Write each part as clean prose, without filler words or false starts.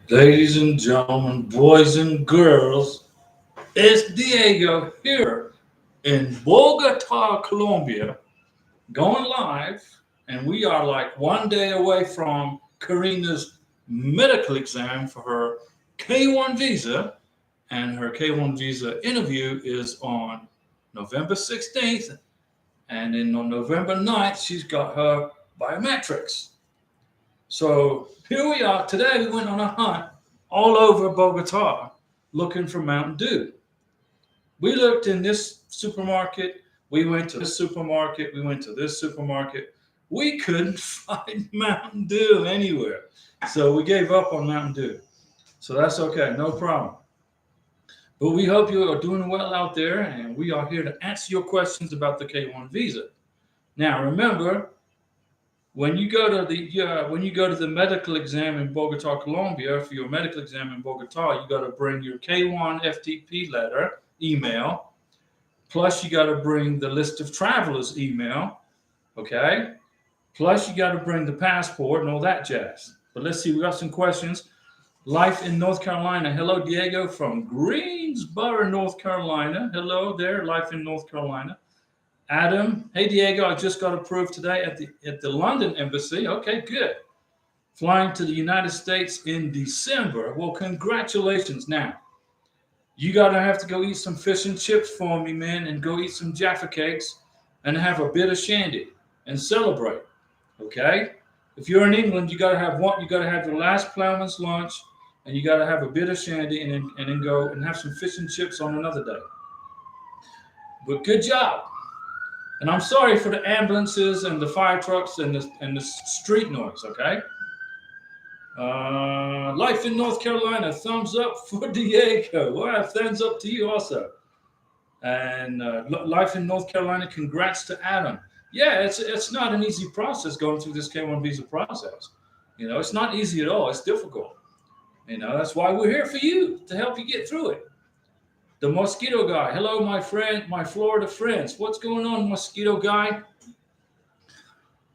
Ladies and gentlemen, boys and girls, it's Diego here in Bogota, Colombia, going live, and we are like one day away from Karina's medical exam for her K1 visa, and her K1 visa interview is on November 16th, and then on November 9th, she's got her biometrics. So here we are. Today we went on a hunt all over Bogota looking for Mountain Dew. We looked in this supermarket, we went to this supermarket, we went to this supermarket. We couldn't find Mountain Dew anywhere. So we gave up on Mountain Dew. So that's okay, no problem. But we hope you are doing well out there, and we are here to answer your questions about the K1 visa. Now, remember, when you go to the medical exam in Bogota, Colombia, for your medical exam in Bogota, you got to bring your K1 FTP letter, email, plus you got to bring the list of travelers email, okay? Plus you got to bring the passport and all that jazz. But let's see, we got some questions. Life in North Carolina. Hello, Diego from Greensboro, North Carolina. Hello there, Life in North Carolina. Adam, hey Diego, I just got approved today at the London embassy. Okay, good. Flying to the United States in December. Well, congratulations. Now, you gotta have to go eat some fish and chips for me, man, and go eat some Jaffa cakes and have a bit of shandy and celebrate. Okay? If you're in England, you gotta have one. You gotta have your last ploughman's lunch, and you gotta have a bit of shandy, and then go and have some fish and chips on another day. But good job. And I'm sorry for the ambulances and the fire trucks and the street noise. Okay. Life in North Carolina. Thumbs up for Diego. Well, thumbs up to you also. And life in North Carolina. Congrats to Adam. Yeah, it's not an easy process going through this K1 visa process. You know, it's not easy at all. It's difficult. You know, that's why we're here for you to help you get through it. The mosquito guy. Hello, my friend, my Florida friends. What's going on, mosquito guy?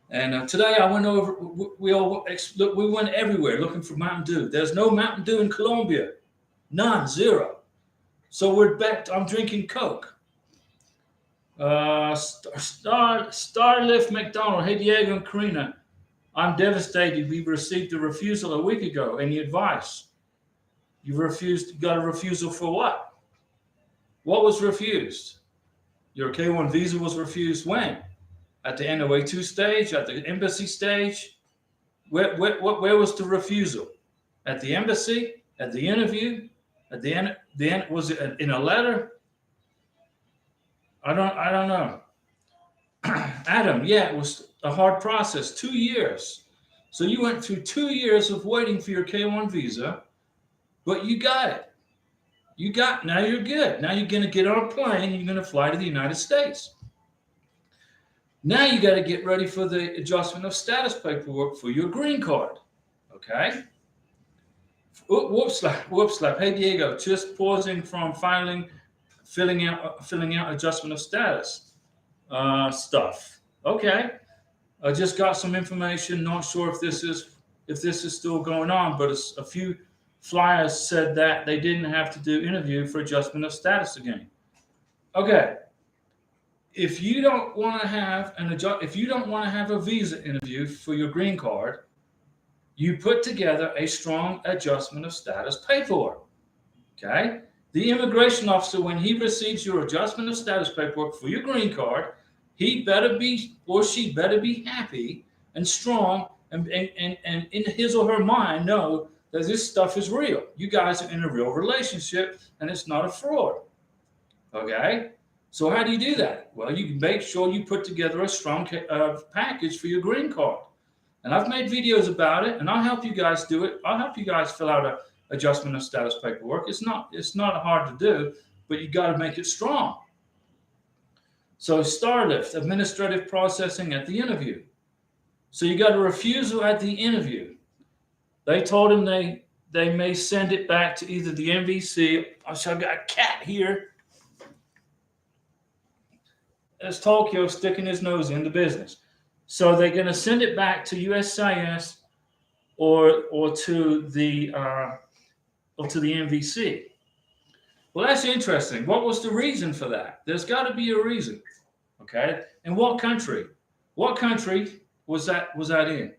And today I went over. We went everywhere looking for Mountain Dew. There's no Mountain Dew in Colombia, none, zero. So we're back. I'm drinking Coke. Starlift McDonald. Hey Diego and Karina, I'm devastated. We received a refusal a week ago. Any advice? You refused. You got a refusal for what? What was refused? Your K1 visa was refused when? At the NOA2 stage? At the embassy stage? Where was the refusal? At the embassy? At the interview? At the end, was it in a letter? I don't know. Adam, yeah, it was a hard process. 2 years. So you went through 2 years of waiting for your K1 visa, but you got it. Now you're good. Now you're gonna get on a plane and you're gonna fly to the United States. Now you got to get ready for the adjustment of status paperwork for your green card. Okay. Whoops, whoops, slap. Hey Diego, just pausing from filling out adjustment of status stuff. Okay. I just got some information. Not sure if this is still going on, but a few flyers said that they didn't have to do interview for adjustment of status again. Okay. If you don't want to have a visa interview for your green card, you put together a strong adjustment of status paperwork. Okay? The immigration officer, when he receives your adjustment of status paperwork for your green card, he better be or she better be happy and strong and in his or her mind know that this stuff is real. You guys are in a real relationship and it's not a fraud. Okay? So how do you do that? Well, you make sure you put together a strong package for your green card. And I've made videos about it, and I'll help you guys do it. I'll help you guys fill out a adjustment of status paperwork. It's not hard to do, but you got to make it strong. So Starlift, administrative processing at the interview. So you got a refusal at the interview. They told him they may send it back to either the MVC. So I've got a cat here. As Tokyo sticking his nose into business. So they're going to send it back to USCIS or to the MVC. Well, that's interesting. What was the reason for that? There's got to be a reason. Okay, and what country? What country was that in?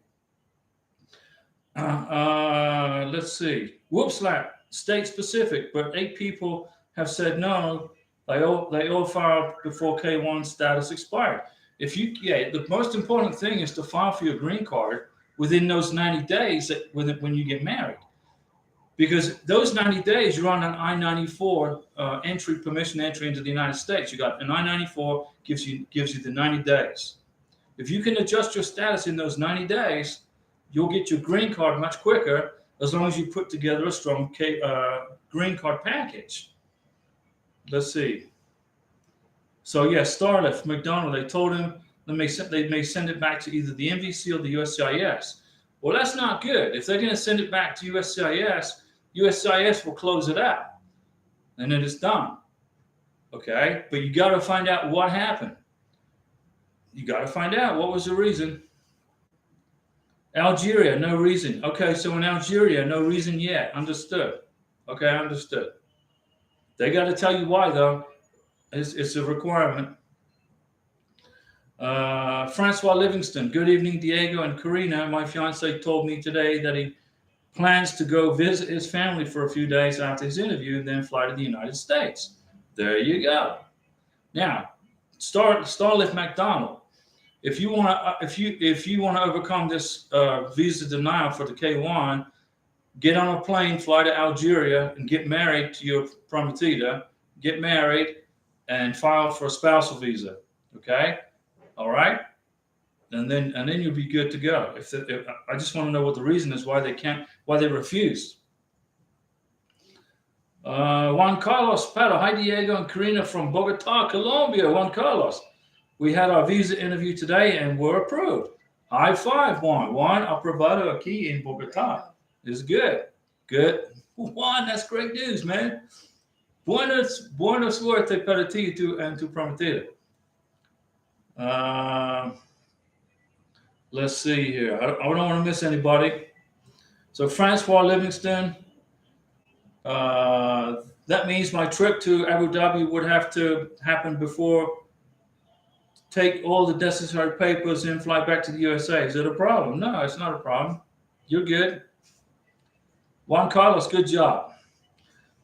Let's see. Whoopslap, state specific, but 8 people have said no. They all filed before K1 status expired. The most important thing is to file for your green card within those 90 days when you get married, because those 90 days you're on an I-94 permission entry into the United States. You got an I-94 gives you the 90 days. If you can adjust your status in those 90 days, you'll get your green card much quicker, as long as you put together a strong green card package. Let's see. So yeah, Starlift, McDonald, they told him they may send it back to either the MVC or the USCIS. Well, that's not good. If they're going to send it back to USCIS will close it out, and then it's done. Okay, but you got to find out what happened. You got to find out what was the reason. Algeria, no reason. Okay, so in Algeria, no reason yet. Understood. Okay, understood. They got to tell you why, though. It's a requirement. Francois Livingston, good evening, Diego and Karina. My fiance told me today that he plans to go visit his family for a few days after his interview, then fly to the United States. There you go. Now, Starlift McDonald. If you want to overcome this visa denial for the K1, get on a plane, fly to Algeria, and get married to your prometida. Get married and file for a spousal visa. Okay, all right, and then you'll be good to go. If I just want to know what the reason is why they refused. Juan Carlos Pato, hi Diego and Karina from Bogota, Colombia. Juan Carlos, we had our visa interview today and were approved. High five, Juan. Juan aprobado aquí in Bogota. It's good. Juan, that's great news, man. Buena suerte para ti and tu prometida. Let's see here. I don't want to miss anybody. So Francois Livingston. That means my trip to Abu Dhabi would have to happen before take all the necessary papers and fly back to the USA. Is it a problem? No, it's not a problem. You're good. Juan Carlos, good job.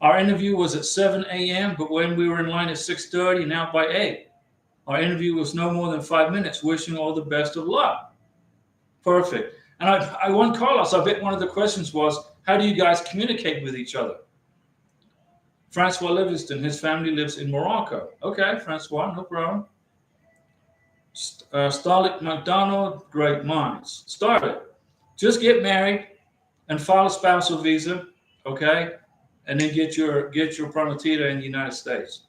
Our interview was at 7 a.m., but when we were in line at 6:30, now by 8. Our interview was no more than 5 minutes. Wishing all the best of luck. Perfect. And Juan Carlos, I bet one of the questions was, how do you guys communicate with each other? Francois Livingston, his family lives in Morocco. Okay, Francois, no problem. Starlight McDonald, great minds. Starlight, just get married and file a spousal visa, okay? And then get your prometida in the United States.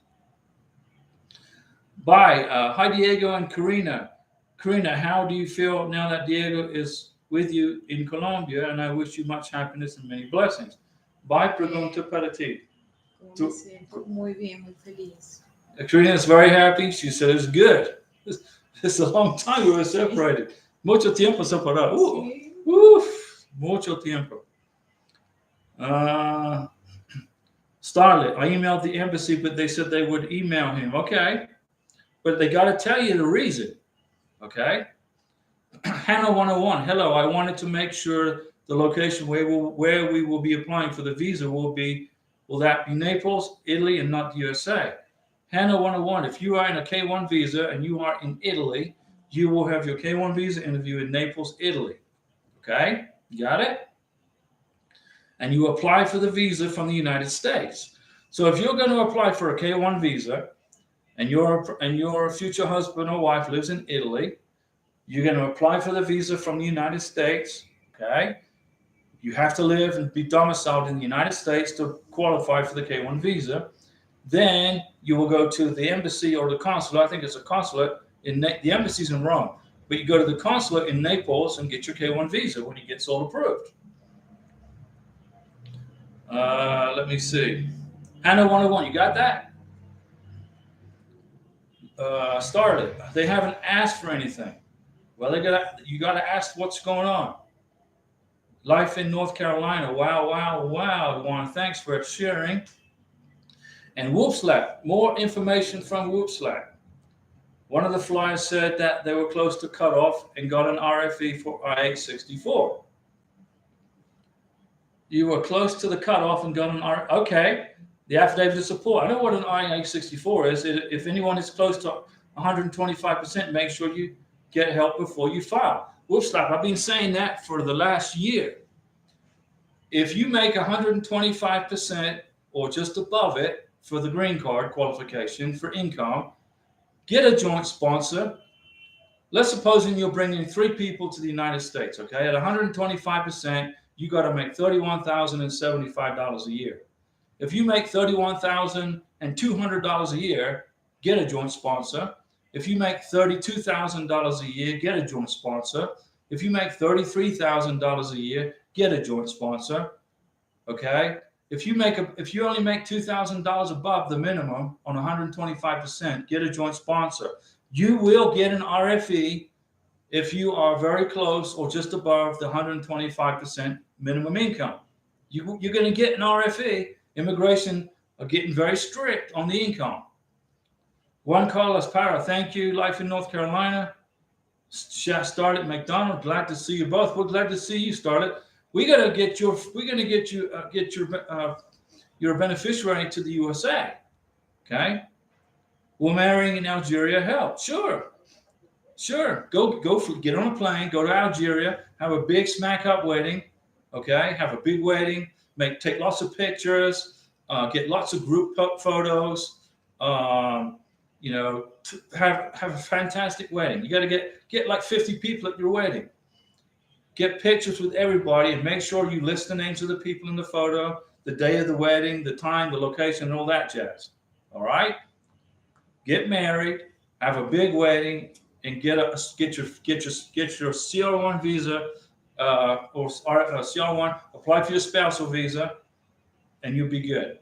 Bye. Hi, Diego and Karina. Karina, how do you feel now that Diego is with you in Colombia? And I wish you much happiness and many blessings. Bye, pregunta para ti. Me siento muy bien, muy feliz. Karina is very happy. She said it's good. It's a long time we were separated. Mucho tiempo separado. Mucho tiempo. Starlet, I emailed the embassy, but they said they would email him. Okay. But they got to tell you the reason. Okay. Hannah 101. Hello. I wanted to make sure the location where we will be applying for the visa will that be Naples, Italy, and not the USA? Hannah 101. If you are in a K1 visa and you are in Italy, you will have your K1 visa interview in Naples, Italy. Okay. Got it? And you apply for the visa from the United States. So if you're going to apply for a K1 visa and your future husband or wife lives in Italy, you're going to apply for the visa from the United States, okay? You have to live and be domiciled in the United States to qualify for the K1 visa. Then you will go to the embassy or the consulate. I think it's a consulate. The embassy's in Rome. But you go to the consulate in Naples and get your K1 visa when it gets all approved. Let me see. Hannah 101, you got that? Started. They haven't asked for anything. Well, you got to ask what's going on. Life in North Carolina. Wow, wow, wow. Juan, thanks for sharing. And Whoopslap, more information from Whoopslap. One of the flyers said that they were close to cutoff and got an RFE for I-864. You were close to the cutoff and got an okay. The affidavit of support. I know what an I-864 is. If anyone is close to 125%, make sure you get help before you file. Whoopslap, I've been saying that for the last year. If you make 125% or just above it for the green card qualification for income, get a joint sponsor. Let's suppose you're bringing 3 people to the United States, okay? At 125%, you got to make $31,075 a year. If you make $31,200 a year, get a joint sponsor. If you make $32,000 a year, get a joint sponsor. If you make $33,000 a year, get a joint sponsor. Okay? If you only make $2,000 above the minimum on 125%, get a joint sponsor. You will get an RFE if you are very close or just above the 125% minimum income. You're going to get an RFE. Immigration are getting very strict on the income. Juan Carlos Parra, thank you. Life in North Carolina. Started McDonald. Glad to see you both. We're glad to see you started. We're gonna get you your beneficiary to the USA. Okay. Will marrying in Algeria help? Sure. Go get on a plane. Go to Algeria. Have a big smack up wedding. Okay. Have a big wedding. Take lots of pictures. Get lots of group photos. Have a fantastic wedding. You got to get like 50 people at your wedding. Get pictures with everybody and make sure you list the names of the people in the photo, the day of the wedding, the time, the location, and all that jazz. All right. Get married, have a big wedding, and get your CR1 visa or CR1. Apply for your spousal visa, and you'll be good.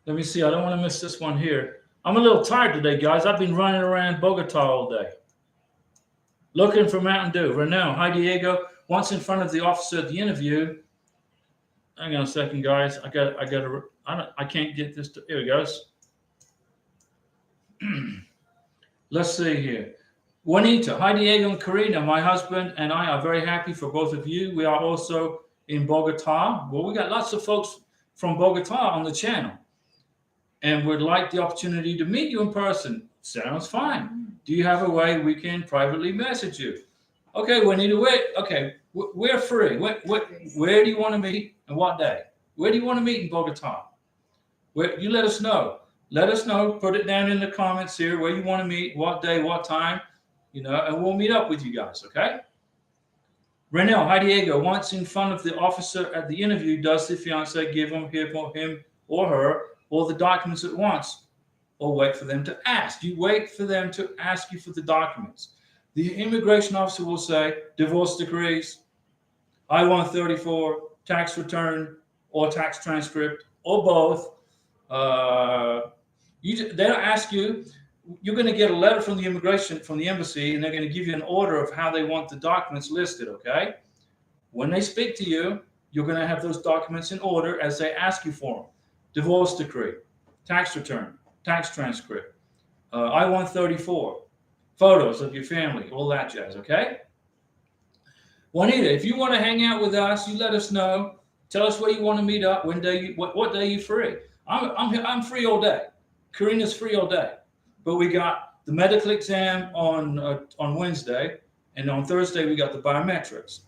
Let me see. I don't want to miss this one here. I'm a little tired today, guys. I've been running around Bogota all day, looking for Mountain Dew. Renault, hi Diego. Once in front of the officer at the interview. Hang on a second, guys. I can't get this to. Here it goes. Let's see here. Juanita, hi Diego and Karina. My husband and I are very happy for both of you. We are also in Bogota. Well, we got lots of folks from Bogota on the channel, and would like the opportunity to meet you in person. Sounds fine. Do you have a way we can privately message you? Okay, we need to wait. Okay, we're free. Where do you want to meet and what day? Where do you want to meet in Bogota? You let us know. Let us know. Put it down in the comments here where you want to meet, what day, what time, and we'll meet up with you guys, okay? Renell, hi Diego. Once in front of the officer at the interview, does the fiance give him or her all the documents at once, or wait for them to ask? You wait for them to ask you for the documents. The immigration officer will say divorce decrees, I-134, tax return, or tax transcript, or both. They'll ask you. You're going to get a letter from the embassy, and they're going to give you an order of how they want the documents listed, okay? When they speak to you, you're going to have those documents in order as they ask you for them. Divorce decree, tax return, tax transcript, I-134, photos of your family, all that jazz, okay? Juanita, if you want to hang out with us, you let us know. Tell us where you want to meet up, what day you free. I'm free all day. Karina's free all day. But we got the medical exam on Wednesday, and on Thursday we got the biometrics.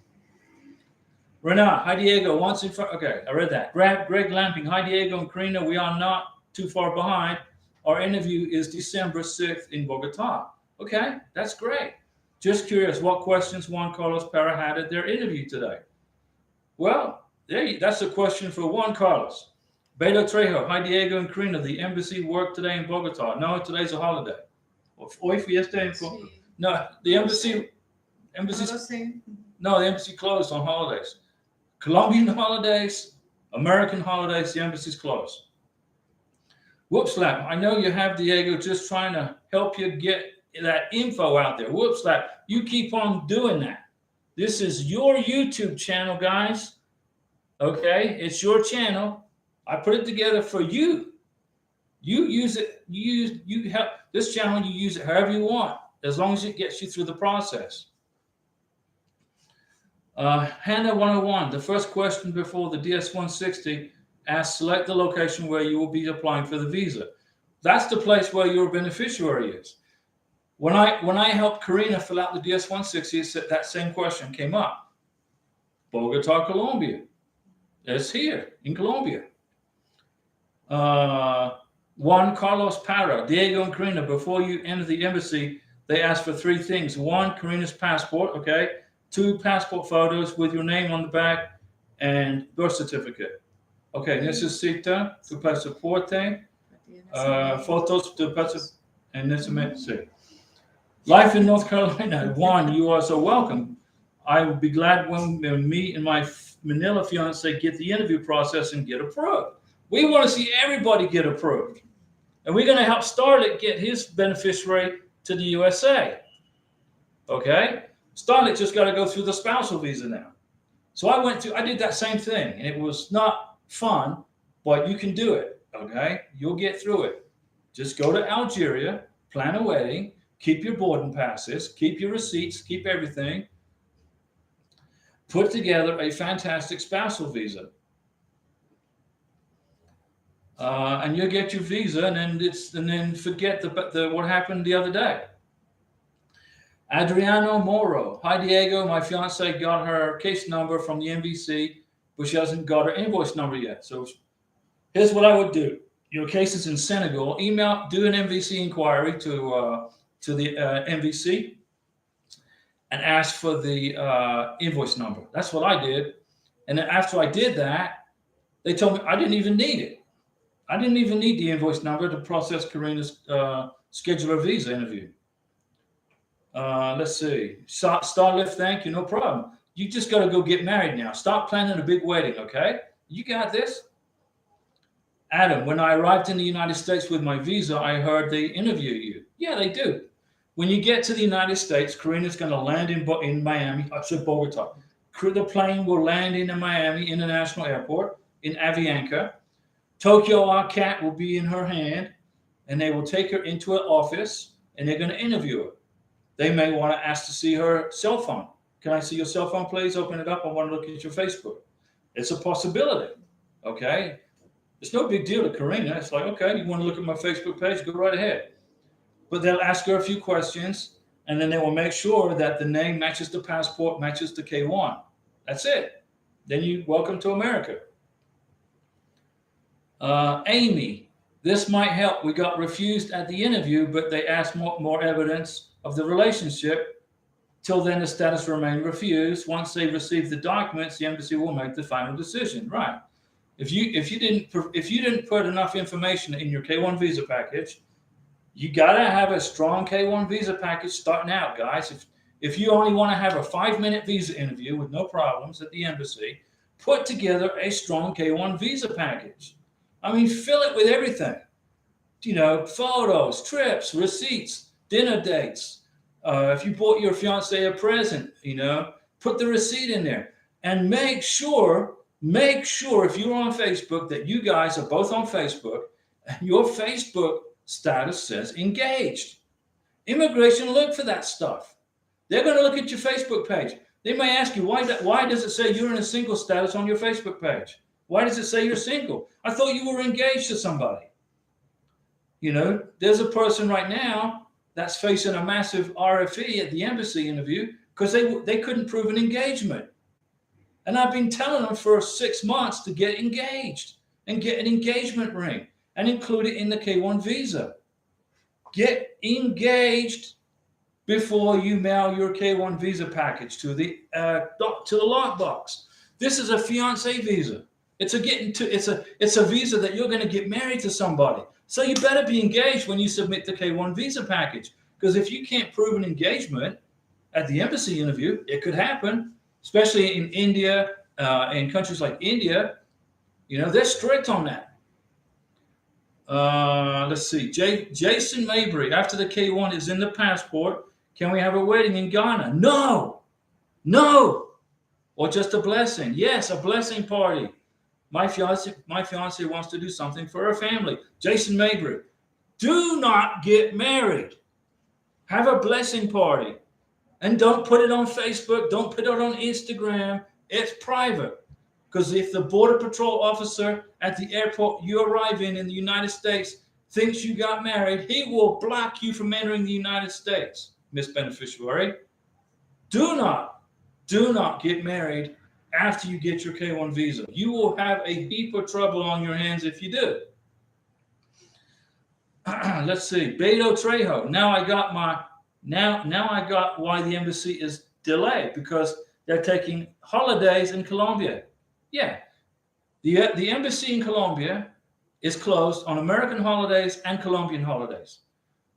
Renat, hi Diego. Once in front. Okay, I read that. Greg Lamping, hi Diego and Karina. We are not too far behind. Our interview is December 6th in Bogota. Okay, that's great. Just curious, what questions Juan Carlos Parra had at their interview today? Well, that's a question for Juan Carlos. Beto Trejo, hi Diego and Karina. The embassy worked today in Bogota. No, today's a holiday. Hoy fiesta en No, the embassy closed on holidays. Colombian holidays, American holidays, the embassy's closed. Whoopslap, I know you have Diego, just trying to help you get that info out there. Whoops, that you keep on doing that. This is your YouTube channel, guys. Okay, it's your channel. I put it together for you. You use it. You help this channel. You use it however you want, as long as it gets you through the process. Hannah 101. The first question before the DS-160 asks, select the location where you will be applying for the visa. That's the place where your beneficiary is. When I helped Karina fill out the DS-160, that same question came up. Bogota, Colombia. It's here in Colombia. Juan Carlos Parra, Diego and Karina, before you enter the embassy, they ask for 3 things. 1, Karina's passport, okay? 2, passport photos with your name on the back and birth certificate. Okay, necesita tu pasaporte, fotos de pasaporte, and necesita. Life in North Carolina. Juan, you are so welcome. I would be glad when me and my Manila fiance get the interview process and get approved. We want to see everybody get approved. And we're going to help Starlet get his beneficiary to the USA. Okay? Starlet just got to go through the spousal visa now. So I did that same thing, and it was not fun, but you can do it. Okay? You'll get through it. Just go to Algeria, plan a wedding, keep your boarding passes, keep your receipts, keep everything. Put together a fantastic spousal visa. And you'll get your visa, and then forget what happened the other day. Adriano Moro. Hi, Diego. My fiance got her case number from the NVC, but she hasn't got her invoice number yet. So here's what I would do. Your case is in Senegal. Do an NVC inquiry to the NVC and ask for the invoice number. That's what I did. And then after I did that, they told me I didn't even need it. I didn't even need the invoice number to process Karina's scheduler visa interview. Let's see. Starlift, thank you. No problem. You just got to go get married now. Stop planning a big wedding, okay? You got this. Adam, when I arrived in the United States with my visa, I heard they interview you. Yeah, they do. When you get to the United States, Karina's going to land in Miami. I said Bogota. The plane will land in the Miami International Airport in Avianca. Tokyo RCAT will be in her hand, and they will take her into an office, and they're going to interview her. They may want to ask to see her cell phone. Can I see your cell phone, please? Open it up. I want to look at your Facebook. It's a possibility, okay? It's no big deal to Karina. It's like, okay, you want to look at my Facebook page? Go right ahead. But they'll ask her a few questions, and then they will make sure that the name matches the passport, matches the K1. That's it. Then you welcome to America. Amy, this might help. We got refused at the interview, but they asked more evidence of the relationship. Till then, the status remained refused. Once they receive the documents, the embassy will make the final decision. Right. If you didn't put enough information in your K1 visa package, you gotta have a strong K1 visa package starting out, guys. If you only want to have a 5-minute visa interview with no problems at the embassy, put together a strong K1 visa package. I mean, fill it with everything. You know, photos, trips, receipts, dinner dates. If you bought your fiance a present, you know, put the receipt in there. And make sure if you're on Facebook that you guys are both on Facebook and your Facebook status says engaged. Immigration look for that stuff. They're going to look at your Facebook page. They may ask you, why does it say you're in a single status on your Facebook page? Why does it say you're single? I thought you were engaged to somebody. You know, there's a person right now that's facing a massive RFE at the embassy interview because they couldn't prove an engagement. And I've been telling them for 6 months to get engaged and get an engagement ring and include it in the K1 visa. Get engaged before you mail your K1 visa package to the lockbox. This is a fiancé visa. It's a visa that you're going to get married to somebody. So you better be engaged when you submit the K1 visa package. Because if you can't prove an engagement at the embassy interview, it could happen, especially in India, in countries like India. You know, they're strict on that. Let's see. Jason Mabry, after the K1 is in the passport, can we have a wedding in Ghana? No. No. Or just a blessing? Yes, a blessing party. My fiance wants to do something for her family. Jason Mabry, do not get married. Have a blessing party. And don't put it on Facebook. Don't put it on Instagram. It's private. Because if the Border Patrol officer at the airport you arrive in the United States thinks you got married, he will block you from entering the United States, Miss Beneficiary. Do not get married after you get your K1 visa. You will have a heap of trouble on your hands if you do. Let's see. Beto Trejo. Now I got why the embassy is delayed, because they're taking holidays in Colombia. Yeah. The embassy in Colombia is closed on American holidays and Colombian holidays.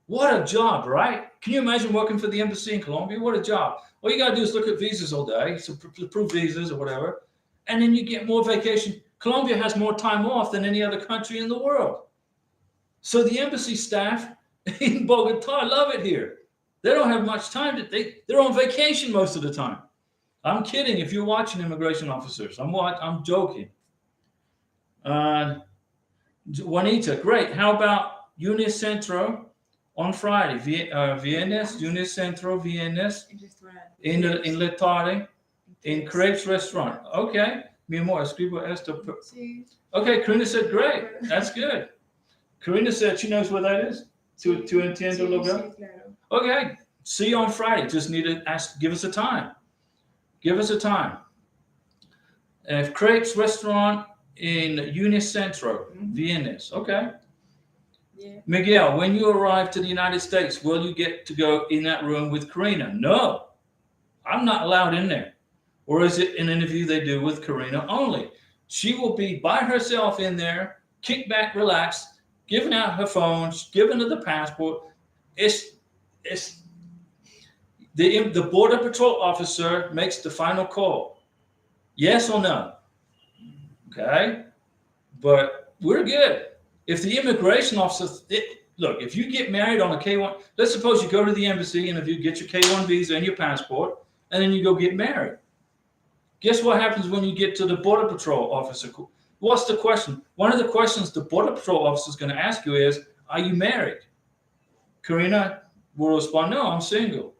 What a job, right? Can you imagine working for the embassy in Colombia? What a job. All you got to do is look at visas all day, so approve visas or whatever, and then you get more vacation. Colombia has more time off than any other country in the world. So the embassy staff in Bogota love it here. They don't have much time. They're on vacation most of the time. I'm kidding if you're watching, immigration officers. I'm joking. Juanita, great. How about Unicentro on Friday? Viernes, Unicentro, Viernes, in La Tarde, in Crepes Restaurant. Okay. Mi amor, escribo esto. Okay, Karina said, great. That's good. Karina said she knows where that is. To entiendo lugar. Okay. See you on Friday. Just need to give us a time. Give us a time. Crepes Restaurant in Unicentro, Viernes. Okay. Yeah. Miguel, when you arrive to the United States, will you get to go in that room with Karina? No. I'm not allowed in there. Or is it an interview they do with Karina only? She will be by herself in there, kick back, relaxed, giving out her phone, giving her the passport. The Border Patrol officer makes the final call. Yes or no? Okay? But we're good. If the immigration officer, look, if you get married on a K1, let's suppose you go to the embassy and if you get your K1 visa and your passport, and then you go get married. Guess what happens when you get to the Border Patrol officer? What's the question? One of the questions the Border Patrol officer is going to ask you is, are you married? Karina will respond, no, I'm single.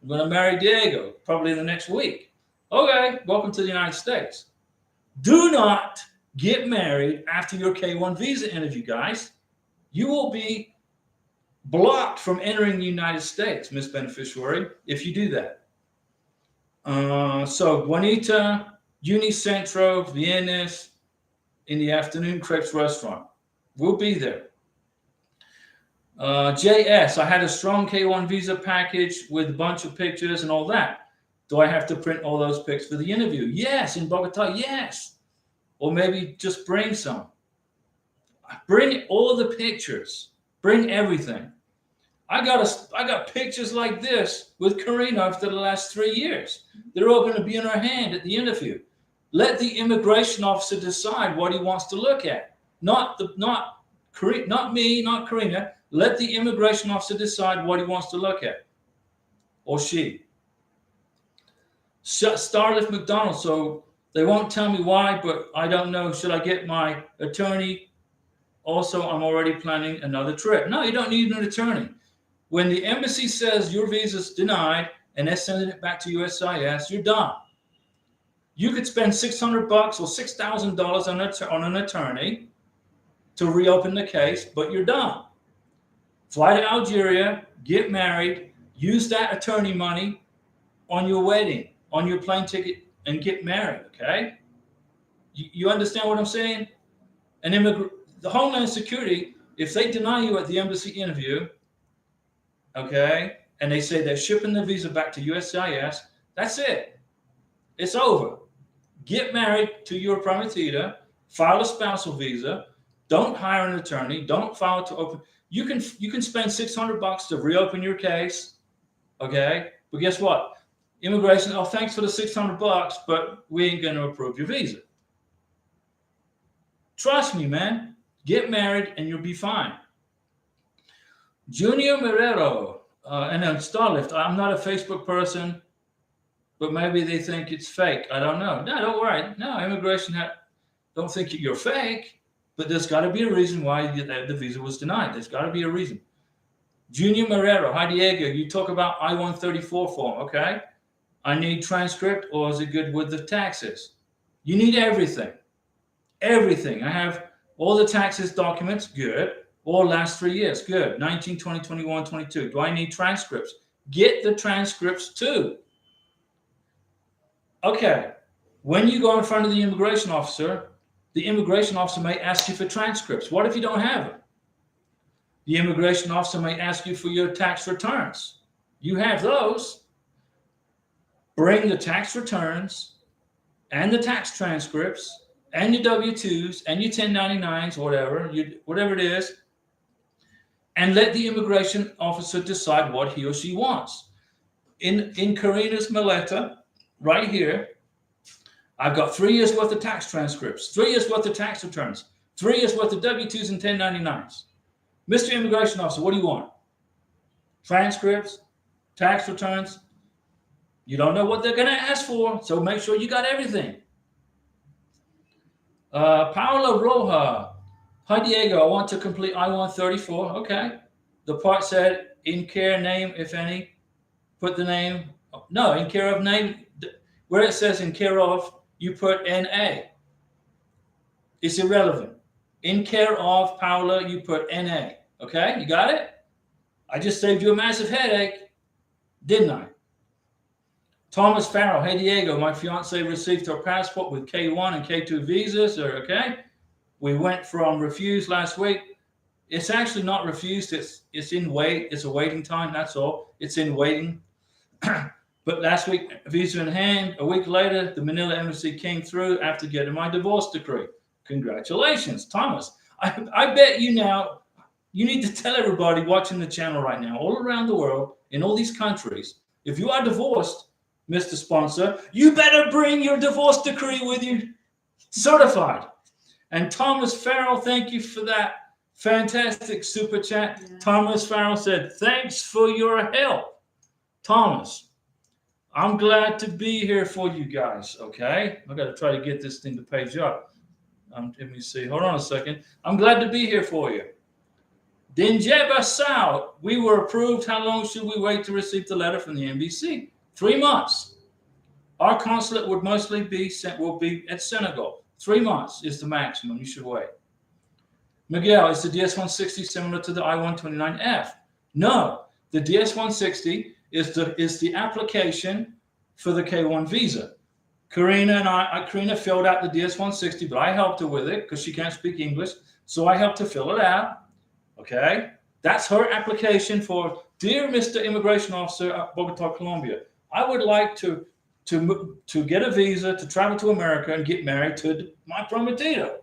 I'm going to marry Diego probably in the next week. Okay, welcome to the United States. Do not get married after your K1 visa interview, guys. You will be blocked from entering the United States, Miss Beneficiary, if you do that. So Juanita, Unicentro, Viernes, in the afternoon, Crepes Restaurant. We'll be there. JS, I had a strong K1 visa package with a bunch of pictures and all that. Do I have to print all those pics for the interview? Yes, in Bogota, yes. Or maybe just bring some. Bring all the pictures. Bring everything. I got pictures like this with Karina after the last 3 years. They're all going to be in her hand at the interview. Let the immigration officer decide what he wants to look at. Not me, not Karina. Let the immigration officer decide what he wants to look at. Or she. Starlift McDonald, so they won't tell me why, but I don't know. Should I get my attorney? Also, I'm already planning another trip. No, you don't need an attorney. When the embassy says your visa's denied and they're sending it back to USCIS, you're done. You could spend $600 or $6,000 on an attorney to reopen the case, but you're done. Fly to Algeria, get married, use that attorney money on your wedding, on your plane ticket, and get married, okay? You understand what I'm saying? The Homeland Security, if they deny you at the embassy interview, okay, and they say they're shipping the visa back to USCIS, that's it. It's over. Get married to your prometida, file a spousal visa, don't hire an attorney, don't file to open. You can spend $600 to reopen your case, okay? But guess what? Immigration, oh, thanks for the $600, but we ain't going to approve your visa. Trust me, man. Get married and you'll be fine. Junior Marrero, and then Starlift. I'm not a Facebook person, but maybe they think it's fake. I don't know. No, don't worry. No, immigration don't think you're fake, but there's got to be a reason why the visa was denied. There's got to be a reason. Junior Marrero, hi Diego, you talk about I-134 form, okay? I need transcript, or is it good with the taxes? You need everything. Everything. I have all the taxes documents, good. All last 3 years, good. 19, 20, 21, 22. Do I need transcripts? Get the transcripts too. Okay. When you go in front of the immigration officer may ask you for transcripts. What if you don't have them? The immigration officer may ask you for your tax returns. You have those. Bring the tax returns and the tax transcripts and your W-2s and your 1099s, whatever it is, and let the immigration officer decide what he or she wants. In Karina's maleta, right here, I've got 3 years worth of tax transcripts, 3 years worth of tax returns, 3 years worth of W-2s and 1099s. Mr. Immigration Officer, what do you want? Transcripts, tax returns. You don't know what they're going to ask for, so make sure you got everything. Paola Roja. Hi, Diego. I want to complete I-134. Okay. The part said in care name, if any. Put the name. No, in care of name. Where it says in care of, you put NA. It's irrelevant. In care of, Paola, you put NA. Okay? You got it? I just saved you a massive headache, didn't I? Thomas Farrell. Hey, Diego, my fiance received her passport with K1 and K2 visas. Okay? We went from refused last week. It's actually not refused. It's in wait. It's a waiting time. That's all. It's in waiting. But last week, visa in hand. A week later, the Manila embassy came through after getting my divorce decree. Congratulations, Thomas. I bet you now, you need to tell everybody watching the channel right now, all around the world, in all these countries, if you are divorced, Mr. Sponsor, you better bring your divorce decree with you certified. And Thomas Farrell, thank you for that fantastic super chat. Yeah. Thomas Farrell said, thanks for your help. Thomas, I'm glad to be here for you guys, okay? I got to try to get this thing to page up. Let me see. Hold on a second. I'm glad to be here for you. Dinjeba Sao, we were approved. How long should we wait to receive the letter from the NBC? 3 months. Our consulate will be at Senegal. 3 months is the maximum you should wait. Miguel, is the DS-160 similar to the I-129F? No, the DS-160 is the application for the K-1 visa. Karina filled out the DS-160, but I helped her with it because she can't speak English, so I helped her fill it out. Okay, that's her application for, dear Mr. Immigration Officer at Bogota, Colombia. I would like to get a visa to travel to America and get married to my prometida.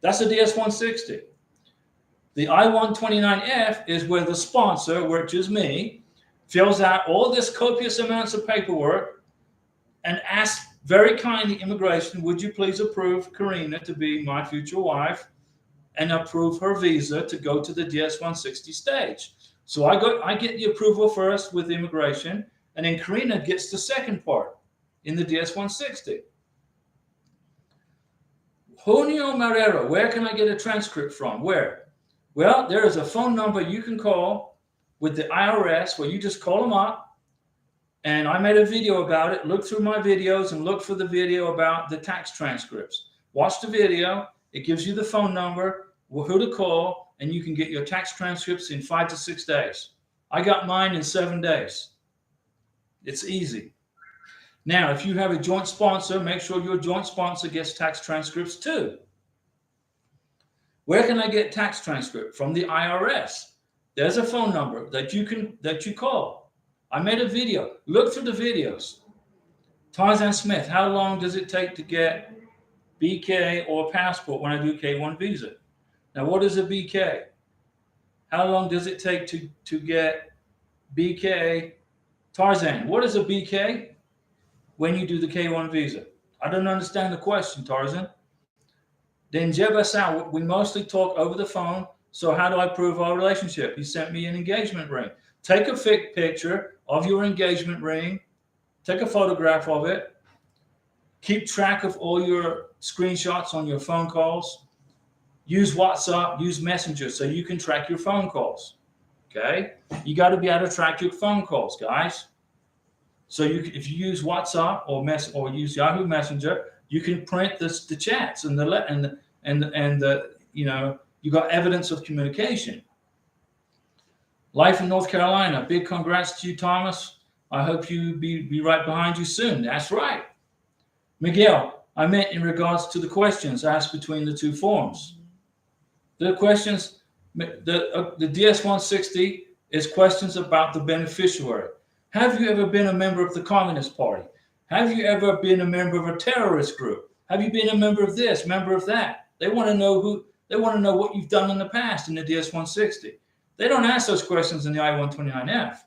That's a DS-160. The I-129F is where the sponsor, which is me, fills out all this copious amounts of paperwork and asks very kindly immigration, would you please approve Karina to be my future wife and approve her visa to go to the DS-160 stage. So I get the approval first with immigration, and then Karina gets the second part in the DS-160. Junio Marrero, where can I get a transcript from? Where? Well, there is a phone number you can call with the IRS where you just call them up. And I made a video about it. Look through my videos and look for the video about the tax transcripts. Watch the video. It gives you the phone number, who to call, and you can get your tax transcripts in 5 to 6 days. I got mine in 7 days. It's easy. Now, if you have a joint sponsor, make sure your joint sponsor gets tax transcripts too. Where can I get tax transcript? From the IRS. There's a phone number that you call. I made a video. Look through the videos. Tarzan Smith, how long does it take to get BK or passport when I do K1 visa? Now, what is a BK? How long does it take to get BK? Tarzan, what is a BK when you do the K1 visa? I don't understand the question, Tarzan. Then Jebasau, we mostly talk over the phone. So how do I prove our relationship? He sent me an engagement ring. Take a picture of your engagement ring. Take a photograph of it. Keep track of all your screenshots on your phone calls. Use WhatsApp, use Messenger so you can track your phone calls. Okay? You got to be able to track your phone calls, guys. So if you use WhatsApp or use Yahoo Messenger, you can print the chats and the you got evidence of communication. Life in North Carolina. Big congrats to you, Thomas. I hope you be right behind you soon. That's right. Miguel, I meant in regards to the questions asked between the two forms. The questions, the DS-160 is questions about the beneficiary. Have you ever been a member of the Communist Party? Have you ever been a member of a terrorist group? Have you been a member of this, member of that? They want to know what you've done in the past in the DS-160. They don't ask those questions in the I-129F.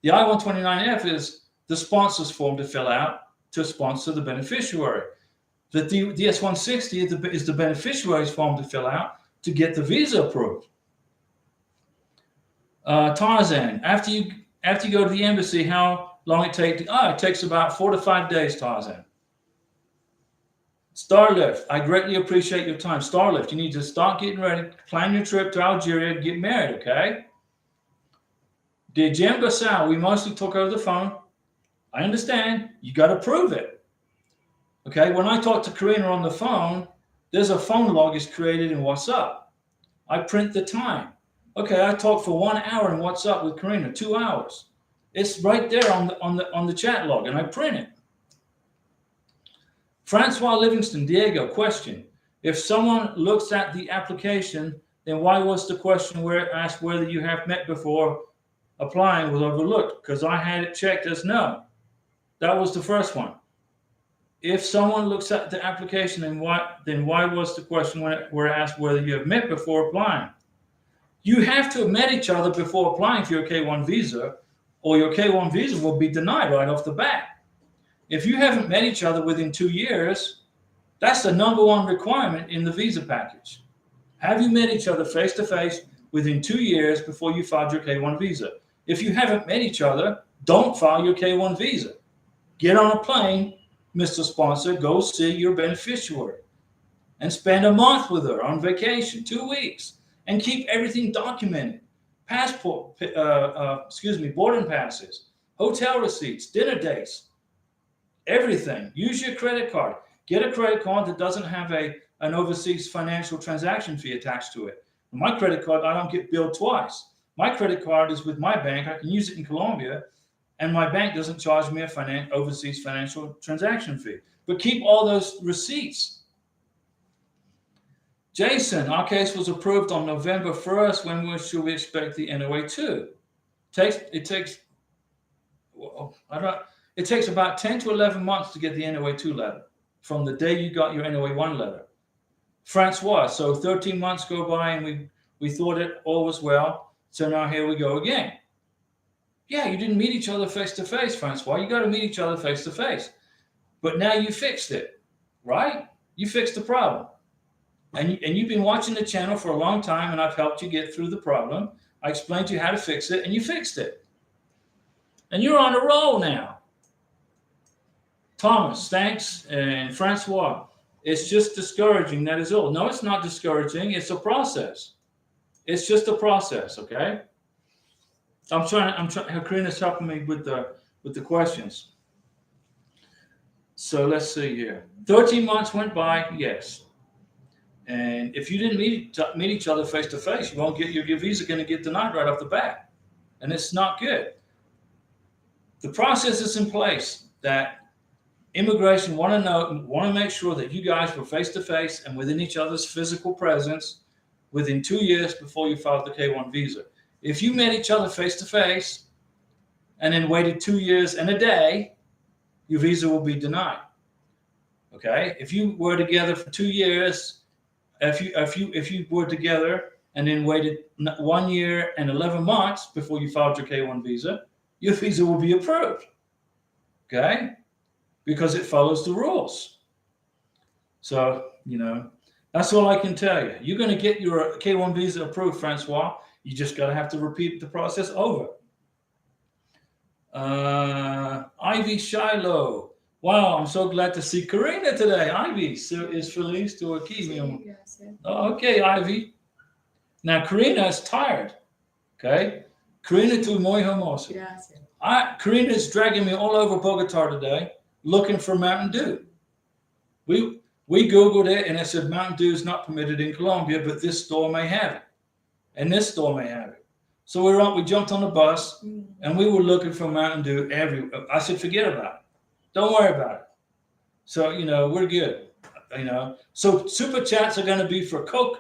The I-129F is the sponsor's form to fill out to sponsor the beneficiary. The DS-160 is the beneficiary's form to fill out to get the visa approved. Tarzan, after you go to the embassy, how long it takes? It takes about 4 to 5 days, Tarzan. Starlift, I greatly appreciate your time. Starlift, you need to start getting ready, plan your trip to Algeria, get married, okay? Dear Jim Bassau, we mostly talk over the phone. I understand. You got to prove it. Okay, when I talk to Karina on the phone, there's a phone log is created in WhatsApp. I print the time. Okay, I talked for 1 hour in WhatsApp with Karina, 2 hours. It's right there on the chat log, and I print it. Francois Livingston, Diego, question. If someone looks at the application, then why was the question where it asked whether you have met before applying was overlooked? Because I had it checked as no. That was the first one. If someone looks at the application, then why was the question where it asked whether you have met before applying? You have to have met each other before applying for your K-1 visa, or your K-1 visa will be denied right off the bat. If you haven't met each other within 2 years, that's the number one requirement in the visa package. Have you met each other face to face within 2 years before you filed your K-1 visa? If you haven't met each other, don't file your K-1 visa. Get on a plane, Mr. Sponsor, go see your beneficiary and spend a month with her on vacation, 2 weeks, and keep everything documented. Boarding passes, hotel receipts, dinner dates, everything. Use your credit card. Get a credit card that doesn't have an overseas financial transaction fee attached to it. My credit card, I don't get billed twice. My credit card is with my bank. I can use it in Colombia, and my bank doesn't charge me a overseas financial transaction fee. But keep all those receipts. Jason, our case was approved on November 1st. When should we expect the NOA-2? It takes about 10 to 11 months to get the NOA-2 letter from the day you got your NOA-1 letter. Francois, so 13 months go by and we thought it all was well. So now here we go again. Yeah, you didn't meet each other face to face, Francois. You got to meet each other face to face. But now you fixed it, right? You fixed the problem. And you've been watching the channel for a long time, and I've helped you get through the problem. I explained to you how to fix it, and you fixed it. And you're on a roll now. Thomas, thanks. And Francois, it's just discouraging, that is all. No, it's not discouraging. It's a process. It's just a process, okay? I'm trying. Karina's helping me with the questions. So let's see here. 13 months went by, yes. And if you didn't meet each other face to face, you won't get your visa going to get denied right off the bat, and it's not good. The process is in place that immigration want to make sure that you guys were face to face and within each other's physical presence within 2 years before you filed the K-1 visa. If you met each other face to face and then waited 2 years and a day, your visa will be denied. Okay, if you were together for 2 years. If you were together and then waited 1 year and 11 months before you filed your K-1 visa, your visa will be approved. Okay? Because it follows the rules. So, That's all I can tell you. You're going to get your K1 visa approved, Francois. You just got to have to repeat the process over. Ivy Shiloh. Wow, I'm so glad to see Karina today. Ivy is feliz tu aquí. Sí, Oh, okay, Ivy. Now, Karina is tired. Okay? Karina, tu muy hermosa. Gracias. Karina is dragging me all over Bogota today looking for Mountain Dew. We Googled it and it said Mountain Dew is not permitted in Colombia, but this store may have it. And this store may have it. So we jumped on the bus and we were looking for Mountain Dew everywhere. I said, forget about it. Don't worry about it. So, we're good. So super chats are going to be for Coke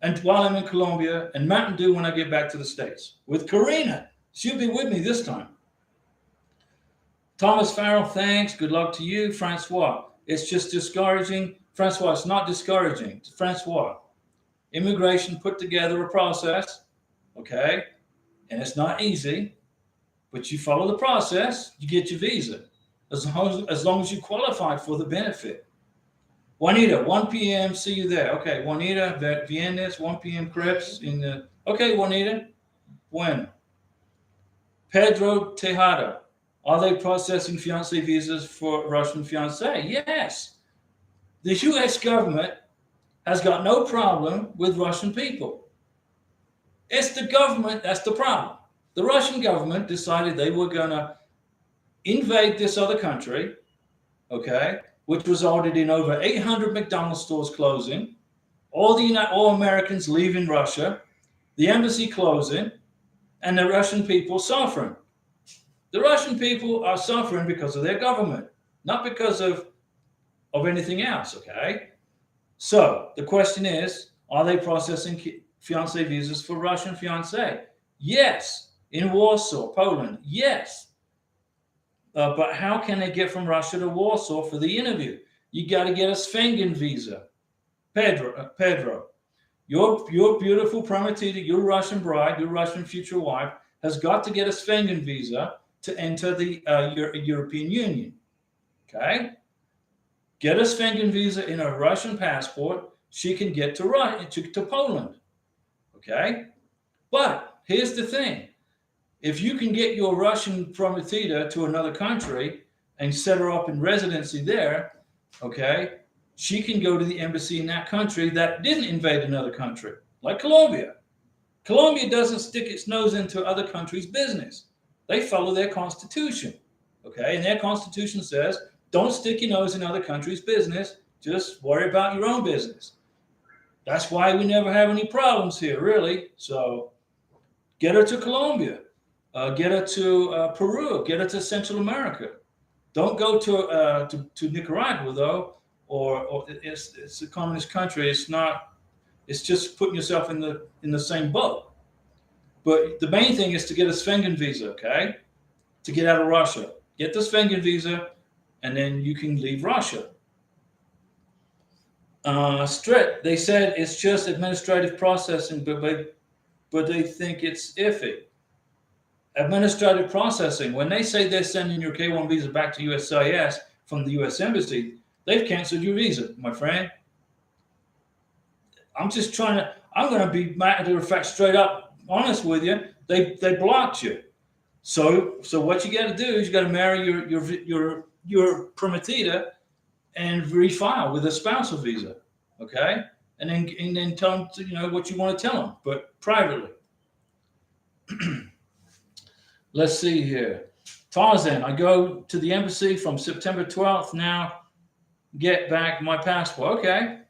and while I'm in Colombia, and Mountain Dew when I get back to the States. With Karina. She'll be with me this time. Thomas Farrell, thanks. Good luck to you. Francois, it's just discouraging. Francois, it's not discouraging. Francois, immigration put together a process, okay? And it's not easy, but you follow the process, you get your visa. As long as you qualify for the benefit. Juanita, 1 p.m. See you there. Okay, Juanita, Viennes, 1 p.m. Crepes in the. Okay, Juanita. Bueno. Pedro Tejada, are they processing fiancé visas for Russian fiancé? Yes. The U.S. government has got no problem with Russian people. It's the government that's the problem. The Russian government decided they were going to invade this other country, okay, which resulted in over 800 McDonald's stores closing, all Americans leaving Russia, the embassy closing, and the Russian people suffering. The Russian people are suffering because of their government, not because of anything else, okay? So the question is, are they processing fiancé visas for Russian fiancé? Yes. In Warsaw, Poland, yes. But how can they get from Russia to Warsaw for the interview? You got to get a Schengen visa. Pedro, your beautiful prometida, your Russian bride, your Russian future wife, has got to get a Schengen visa to enter the European Union. Okay? Get a Schengen visa in a Russian passport. She can get to Poland. Okay? But here's the thing. If you can get your Russian prometida to another country and set her up in residency there, okay, she can go to the embassy in that country that didn't invade another country, like Colombia. Colombia doesn't stick its nose into other countries' business. They follow their constitution, okay? And their constitution says, don't stick your nose in other countries' business. Just worry about your own business. That's why we never have any problems here, really. So get her to Colombia. Get her to Peru. Get her to Central America. Don't go to Nicaragua though, or it's a communist country. It's not. It's just putting yourself in the same boat. But the main thing is to get a Schengen visa, okay? To get out of Russia. Get the Schengen visa, and then you can leave Russia. Strit, they said it's just administrative processing, but they think it's iffy. Administrative processing, when they say they're sending your K1 visa back to USCIS from the US Embassy, they've canceled your visa, my friend. I'm going to be matter of fact, straight up honest with you. They blocked you. So what you got to do is you got to marry your prometida and refile with a spousal visa, okay? And then tell them what you want to tell them, but privately. Let's see here. Tarzan, I go to the embassy from September 12th now. Get back my passport. Okay.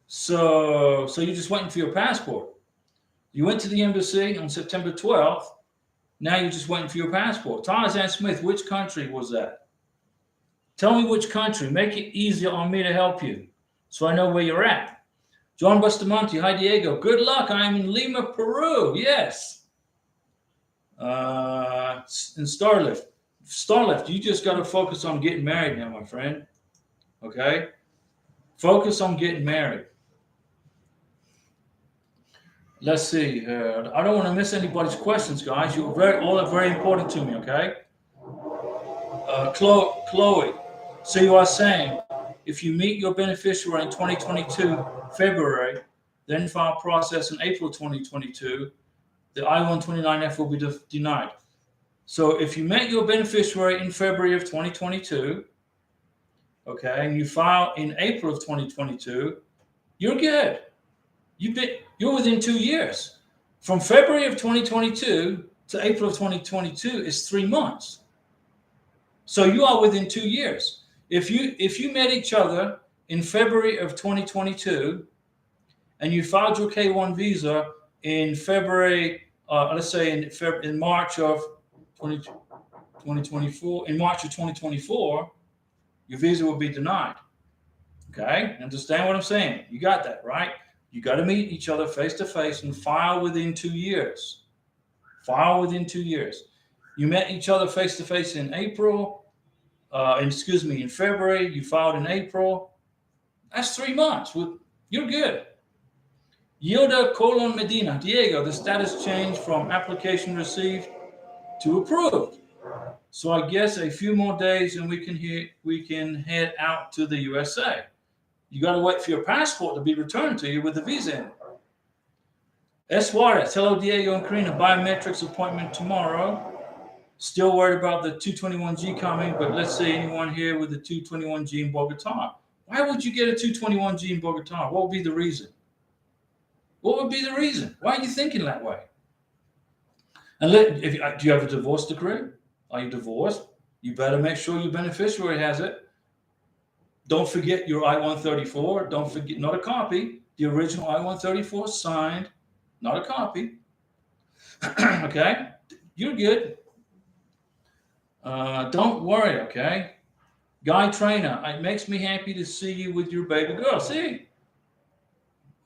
So you're just waiting for your passport. You went to the embassy on September 12th. Now you're just waiting for your passport. Tarzan Smith, which country was that? Tell me which country. Make it easier on me to help you so I know where you're at. John Bustamante, hi Diego. Good luck. I am in Lima, Peru. Yes. And Starlift, you just got to focus on getting married now, my friend. Okay? Focus on getting married. Let's see. I don't want to miss anybody's questions, guys. All are very important to me, okay? Chloe, so you are saying if you meet your beneficiary in 2022 February, then file process in April 2022, the I-129F will be denied. So if you met your beneficiary in February of 2022, okay, and you file in April of 2022, you're good. You're within 2 years. From February of 2022 to April of 2022 is 3 months. So you are within 2 years. If you met each other in February of 2022 and you filed your K1 visa in February, let's say in March of 2024, in March of 2024, your visa will be denied. Okay, understand what I'm saying? You got that, right? You got to meet each other face to face and file within 2 years. File within 2 years. You met each other face to face in in February. You filed in April. That's 3 months. You're good. Yoda colon Medina. Diego, the status changed from application received to approved. So I guess a few more days and we can head out to the USA. You got to wait for your passport to be returned to you with the visa in it. S. Juarez, hello Diego and Karina, biometrics appointment tomorrow. Still worried about the 221G coming, but let's say anyone here with the 221G in Bogota. Why would you get a 221G in Bogota? What would be the reason? What would be the reason? Why are you thinking that way? And do you have a divorce decree? Are you divorced? You better make sure your beneficiary has it. Don't forget your I-134. Don't forget, not a copy. The original I-134 signed, not a copy. Okay? You're good. Don't worry, okay? Guy Trainer, it makes me happy to see you with your baby girl. See?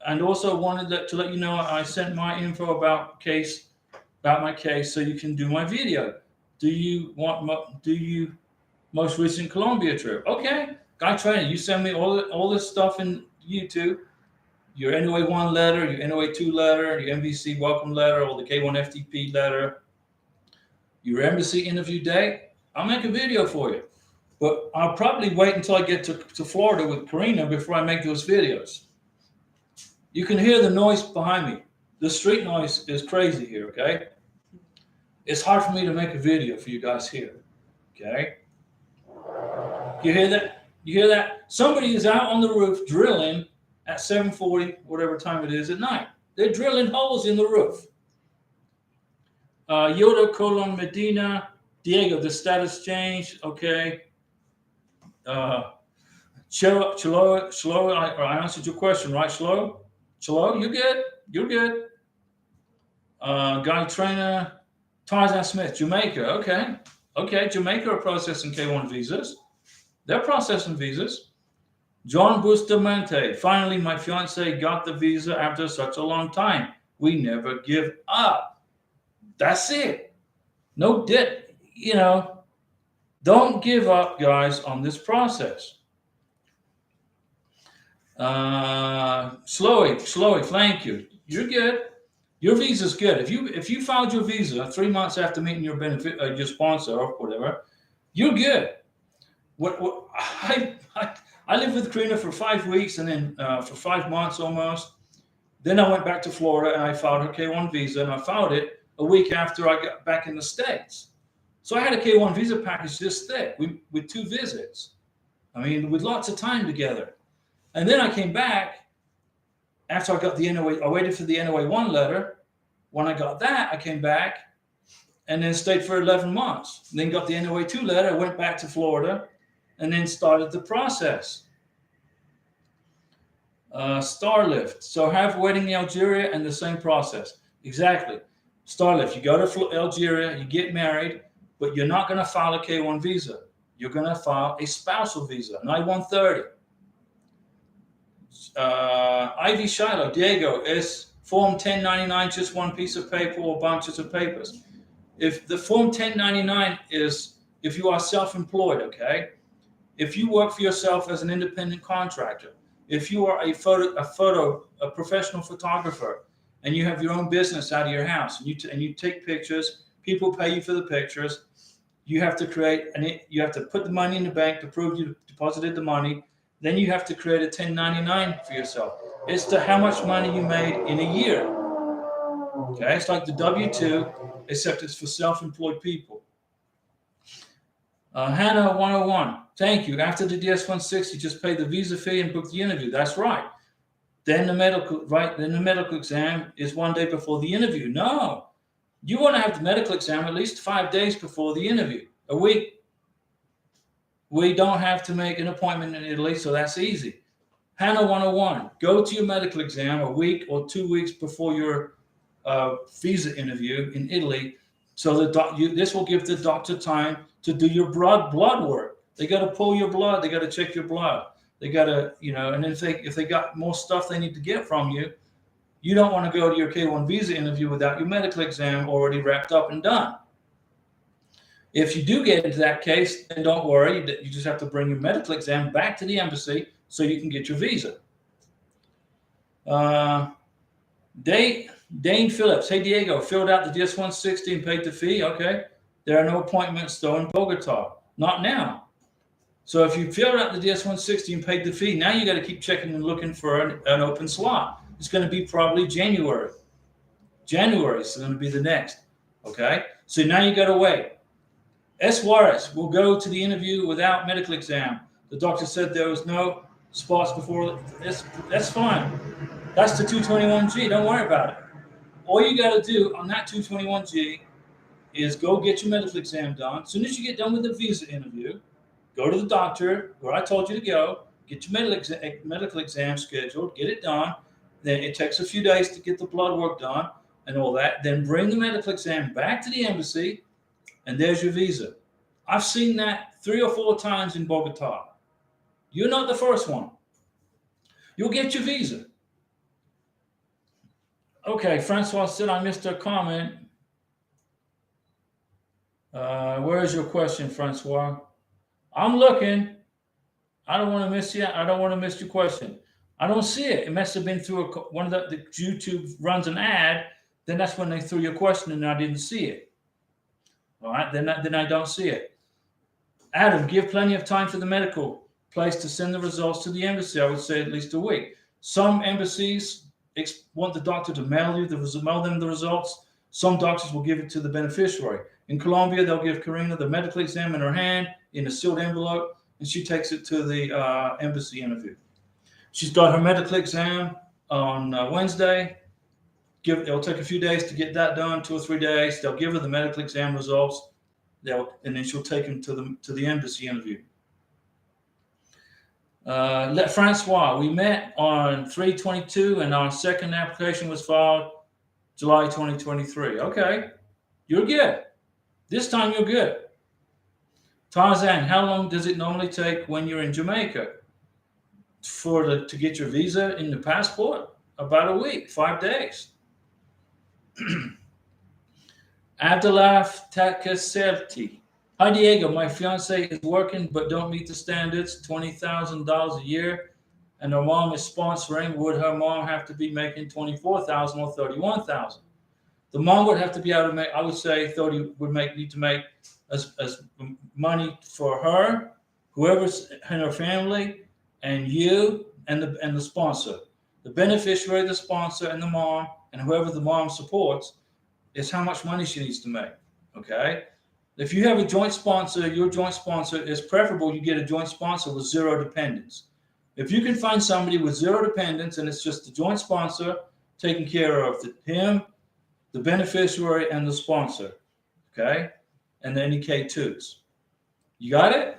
And also wanted to let you know I sent my info about my case so you can do my video. Do you most recent Colombia trip? Okay. Guy Trainer, you send me all this stuff in YouTube, your NOA 1 letter, your NOA 2 letter, your MVC welcome letter, or the K1 FTP letter, your embassy interview date. I'll make a video for you. But I'll probably wait until I get to Florida with Karina before I make those videos. You can hear the noise behind me. The street noise is crazy here, okay? It's hard for me to make a video for you guys here, okay? You hear that? You hear that? Somebody is out on the roof drilling at 7:40, whatever time it is at night. They're drilling holes in the roof. Yoda colon Medina. Diego, the status changed. Okay. Chlo, I answered your question, right, Chlo? Chlo, you good? You're good. Guy Trainer. Tarzan Smith, Jamaica. Okay. Okay, Jamaica are processing K1 visas. They're processing visas. John Bustamante. Finally, my fiance got the visa after such a long time. We never give up. That's it. No debt. Don't give up, guys, on this process. Slowy, thank you. You're good. Your visa's good. If you filed your visa 3 months after meeting your your sponsor or whatever, you're good. I lived with Karina for 5 weeks and then for 5 months almost. Then I went back to Florida and I filed her K1 visa, and I filed it a week after I got back in the States. So I had a K1 visa package this thick with 2 visits. I mean, with lots of time together. And then I came back after I got the NOA. I waited for the NOA 1 letter. When I got that, I came back and then stayed for 11 months. And then got the NOA 2 letter, went back to Florida, and then started the process. Starlift. So have wedding in Algeria and the same process. Exactly. Starlift, you go to Algeria, you get married, but you're not going to file a K1 visa. You're going to file a spousal visa, an I-130. Ivy Shiloh, Diego, is Form 1099 just one piece of paper or bunches of papers? If the Form 1099 is if you are self-employed, okay? If you work for yourself as an independent contractor, if you are a professional photographer, and you have your own business out of your house, and you take pictures, people pay you for the pictures. You have to you have to put the money in the bank to prove you deposited the money. then you have to create a 1099 for yourself. It's to how much money you made in a year. Okay, it's like the W-2, except it's for self-employed people. Hannah 101, thank you. After the DS-160, just pay the visa fee and book the interview. That's right. Then the medical exam is 1 day before the interview. No, you want to have the medical exam at least 5 days before the interview. A week. We don't have to make an appointment in Italy, so that's easy. Hannah 101, go to your medical exam a week or 2 weeks before your visa interview in Italy, so this will give the doctor time to do your blood work. They got to pull your blood. They got to check your blood. They got to, and if they got more stuff they need to get from you, you don't want to go to your K1 visa interview without your medical exam already wrapped up and done. If you do get into that case, then don't worry. You just have to bring your medical exam back to the embassy so you can get your visa. Dane Phillips, hey Diego, filled out the DS-160 and paid the fee. Okay, there are no appointments though in Bogota. Not now. So if you filled out the DS-160 and paid the fee, now you got to keep checking and looking for an open slot. It's going to be probably January. January is going to be the next. Okay, so now you got to wait. S. Juarez will go to the interview without medical exam. The doctor said there was no spots before. That's fine. That's the 221G. Don't worry about it. All you got to do on that 221G is go get your medical exam done. As soon as you get done with the visa interview, go to the doctor where I told you to go, get your medical exam scheduled, get it done. Then it takes a few days to get the blood work done and all that. Then bring the medical exam back to the embassy, and there's your visa. I've seen that 3 or 4 times in Bogota. You're not the first one. You'll get your visa. Okay, Francois said I missed a comment. Where is your question, Francois? I'm looking. I don't want to miss you. I don't want to miss your question. I don't see it. It must have been through one of the YouTube runs an ad. Then that's when they threw your question and I didn't see it. All right, then I don't see it. Adam, give plenty of time for the medical place to send the results to the embassy. I would say at least a week. Some embassies want the doctor to mail them the results. Some doctors will give it to the beneficiary. In Colombia, they'll give Karina the medical exam in her hand in a sealed envelope, and she takes it to the embassy interview. She's got her medical exam on Wednesday. It'll take a few days to get that done, 2 or 3 days. They'll give her the medical exam results, and then she'll take them to the embassy interview. Francois, we met on 3/22, and our second application was filed July 2023. Okay, you're good. This time you're good. Tarzan, how long does it normally take when you're in Jamaica to get your visa in the passport? About a week, 5 days. Abdullah Takaserti. Hi, Diego. My fiance is working but don't meet the standards, $20,000 a year, and her mom is sponsoring. Would her mom have to be making $24,000 or $31,000? The mom would have to be able to make, I would say 30 would need to make as money for her, whoever's in her family, and you and the sponsor. The beneficiary, the sponsor, and the mom, and whoever the mom supports is how much money she needs to make. Okay? If you have a joint sponsor, your joint sponsor, it's preferable you get a joint sponsor with 0 dependents. If you can find somebody with 0 dependents and it's just the joint sponsor taking care of him, the beneficiary, and the sponsor, okay? And then any K2s. You got it?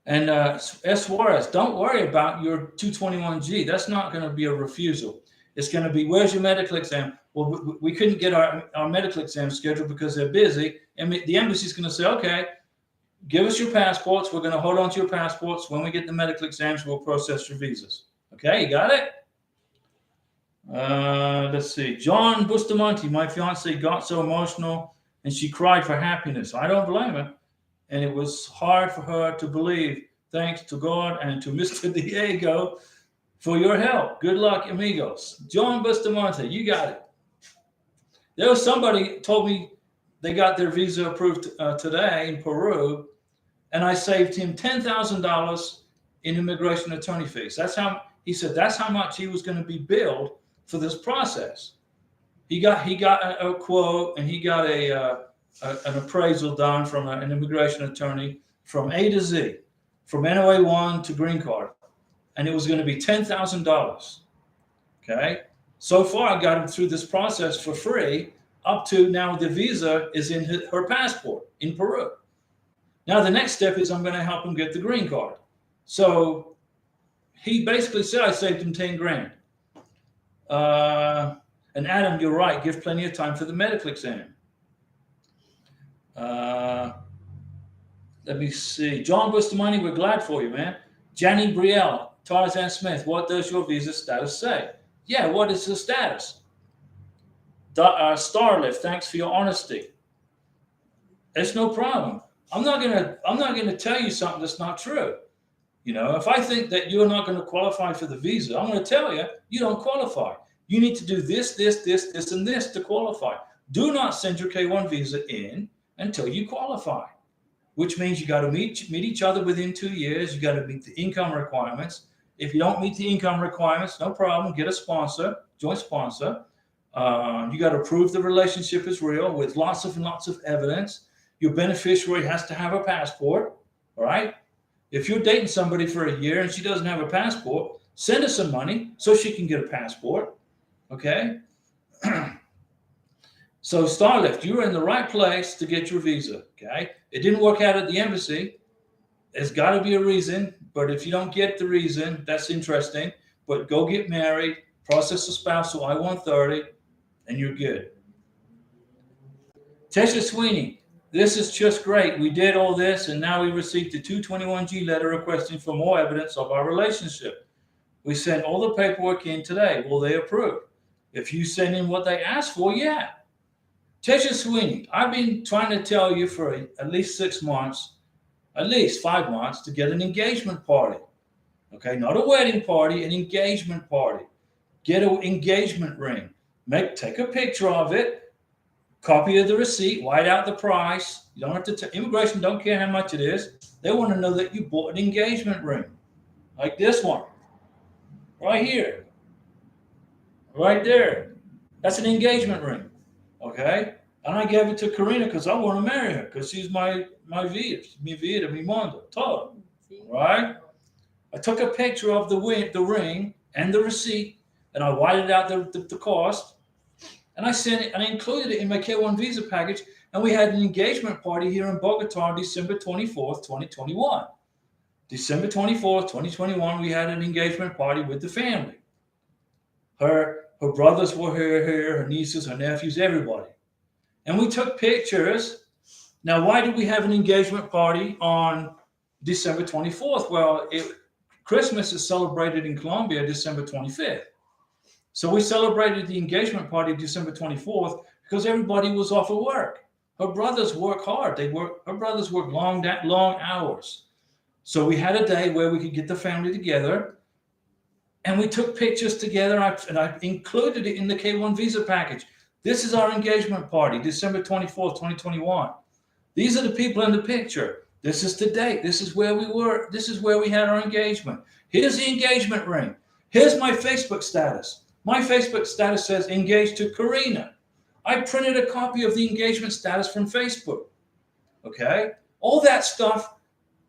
And S. Juarez, don't worry about your 221G. That's not going to be a refusal. It's going to be, where's your medical exam? Well, we couldn't get our medical exam scheduled because they're busy. And the embassy's going to say, okay, give us your passports. We're going to hold on to your passports. When we get the medical exams, we'll process your visas. Okay, you got it? Let's see. John Bustamante, my fiance got so emotional and she cried for happiness. I don't blame her. And it was hard for her to believe. Thanks to God and to Mr. Diego for your help. Good luck, amigos. John Bustamante, you got it. There was somebody told me they got their visa approved today in Peru, and I saved him $10,000 in immigration attorney fees. That's how he said that's how much he was going to be billed for this process. He got a quote, and he got an appraisal done from an immigration attorney from A to Z, from NOA 1 to green card, and it was going to be $10,000. Okay, so far I got him through this process for free, up to now the visa is in her passport in Peru. Now the next step is I'm going to help him get the green card. So he basically said I saved him 10 grand. And Adam, you're right. Give plenty of time for the medical exam. Let me see. John Bustamante, we're glad for you, man. Jenny Brielle, Tarzan Smith, what does your visa status say? Yeah, what is the status? Starlift, thanks for your honesty. It's no problem. I'm not gonna tell you something that's not true. You know, if I think that you're not going to qualify for the visa, I'm going to tell you you don't qualify. You need to do this, and this to qualify. Do not send your K1 visa in until you qualify, which means you got to meet each other within 2 years. You got to meet the income requirements. If you don't meet the income requirements, no problem. Get a sponsor, joint sponsor. You got to prove the relationship is real with lots of evidence. Your beneficiary has to have a passport, all right? If you're dating somebody for a year and she doesn't have a passport, send her some money so she can get a passport, okay? So Starlift, you're in the right place to get your visa, okay? It didn't work out at the embassy. There's got to be a reason, but if you don't get the reason, that's interesting. But go get married, process a spousal I-130, and you're good. Tesha Sweeney, this is just great. We did all this, and now we received a 221G letter requesting for more evidence of our relationship. We sent all the paperwork in today. Will they approve? If you send in what they asked for, yeah. Tesha Sweeney, I've been trying to tell you for at least 6 months, at least 5 months, to get an engagement party. Okay, not a wedding party, an engagement party. Get an engagement ring. Take a picture of it. Copy of the receipt, white out the price. You don't have to immigration don't care how much it is. They want to know that you bought an engagement ring. Like this one. Right here. Right there. That's an engagement ring. Okay? And I gave it to Karina because I want to marry her, because she's my vida, mi mundo, todo. Right? I took a picture of the ring and the receipt, and I whited out the cost. And I sent it, and I included it in my K1 visa package. And we had an engagement party here in Bogota, December 24th, 2021. December 24th, 2021, we had an engagement party with the family. Her brothers were here, her nieces, her nephews, everybody. And we took pictures. Now, why did we have an engagement party on December 24th? Well, Christmas is celebrated in Colombia December 25th. So we celebrated the engagement party December 24th because everybody was off of work. Her brothers work hard. Her brothers work long hours. So we had a day where we could get the family together, and we took pictures together, and I included it in the K1 visa package. This is our engagement party, December 24th, 2021. These are the people in the picture. This is the date. This is where we were. This is where we had our engagement. Here's the engagement ring. Here's my Facebook status. My Facebook status says engaged to Karina. I printed a copy of the engagement status from Facebook. Okay? All that stuff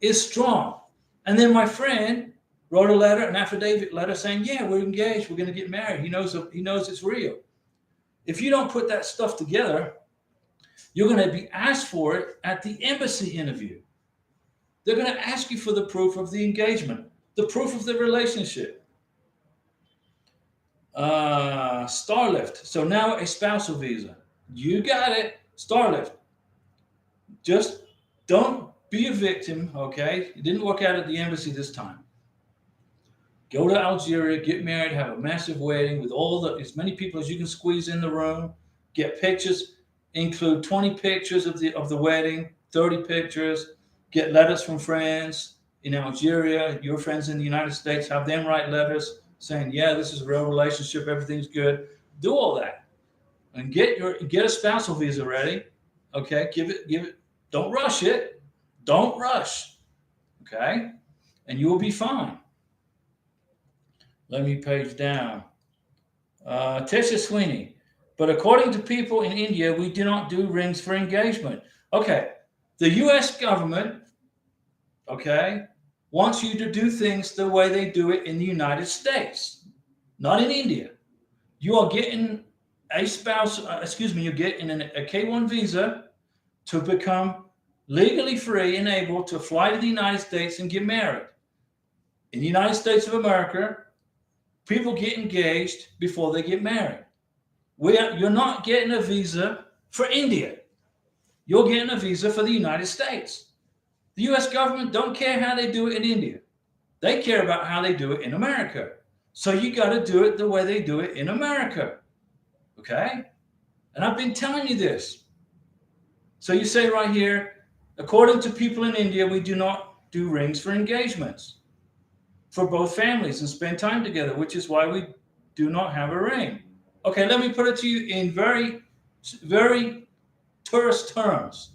is strong. And then my friend wrote a letter, an affidavit letter saying, yeah, we're engaged. We're going to get married. He knows it's real. If you don't put that stuff together, you're going to be asked for it at the embassy interview. They're going to ask you for the proof of the engagement, the proof of the relationship. Starlift. So now a spousal visa. You got it. Starlift. Just don't be a victim, okay? It didn't work out at the embassy this time. Go to Algeria, get married, have a massive wedding with as many people as you can squeeze in the room. Get pictures. Include 20 pictures of the wedding, 30 pictures. Get letters from friends in Algeria. Your friends in the United States, have them write letters saying, yeah, this is a real relationship, everything's good. Do all that. And get a spousal visa ready. Okay, give it. Don't rush it. Don't rush. Okay? and you will be fine. Let me page down. Tisha Sweeney. But according to people in India, we do not do rings for engagement. Okay, the U.S. government, okay, wants you to do things the way they do it in the United States, not in India. You are getting a spouse, you're getting a K-1 visa to become legally free and able to fly to the United States and get married. In the United States of America, people get engaged before they get married. You're not getting a visa for India. You're getting a visa for the United States. The U.S. government don't care how they do it in India. They care about how they do it in America. So you got to do it the way they do it in America. Okay? And I've been telling you this. So you say right here, according to people in India, we do not do rings for engagements for both families and spend time together, which is why we do not have a ring. Okay, let me put it to you in very, very tourist terms.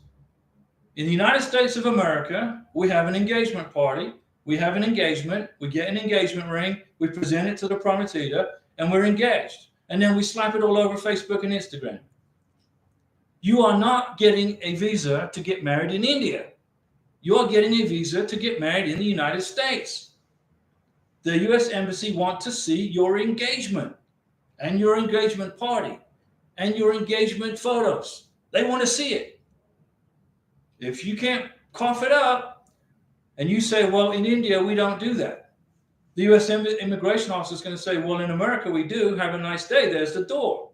In the United States of America, we have an engagement party. We have an engagement. We get an engagement ring. We present it to the prometida, and we're engaged. And then we slap it all over Facebook and Instagram. You are not getting a visa to get married in India. You are getting a visa to get married in the United States. The U.S. Embassy wants to see your engagement and your engagement party and your engagement photos. They want to see it. If you can't cough it up and you say, well, in India, we don't do that, the U.S. immigration officer is going to say, well, in America, we do. Have a nice day. There's the door.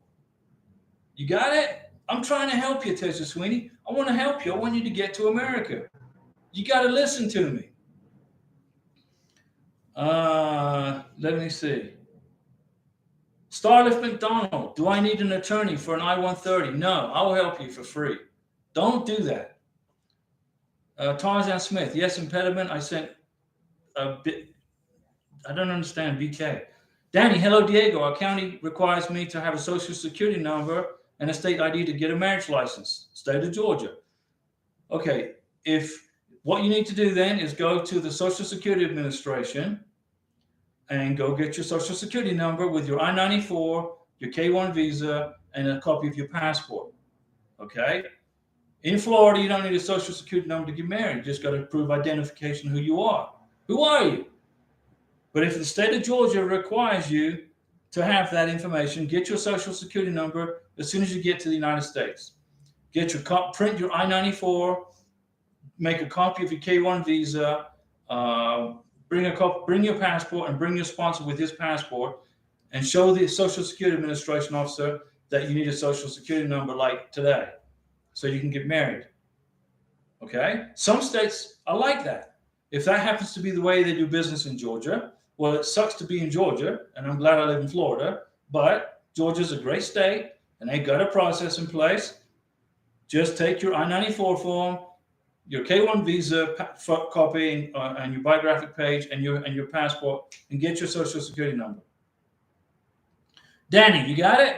You got it? I'm trying to help you, Tisha Sweeney. I want to help you. I want you to get to America. You got to listen to me. Let me see. Starlift McDonald, do I need an attorney for an I-130? No, I will help you for free. Don't do that. Tarzan Smith, yes, impediment. I sent a bit. I don't understand, BK. Danny, hello, Diego. Our county requires me to have a social security number and a state ID to get a marriage license. State of Georgia. Okay, if what you need to do then is go to the Social Security Administration and go get your social security number with your I-94, your K-1 visa, and a copy of your passport. Okay? In Florida, you don't need a social security number to get married. You just got to prove identification who you are. Who are you? But if the state of Georgia requires you to have that information, get your social security number as soon as you get to the United States. Print your I-94, make a copy of your K-1 visa, bring your passport and bring your sponsor with his passport and show the Social Security Administration officer that you need a social security number like today so you can get married. Okay? Some states are like that. If that happens to be the way they do business in Georgia, well, it sucks to be in Georgia, and I'm glad I live in Florida, but Georgia's a great state, and they've got a process in place. Just take your I-94 form, your K-1 visa copy and your biographic page and your passport, and get your social security number. Danny, you got it?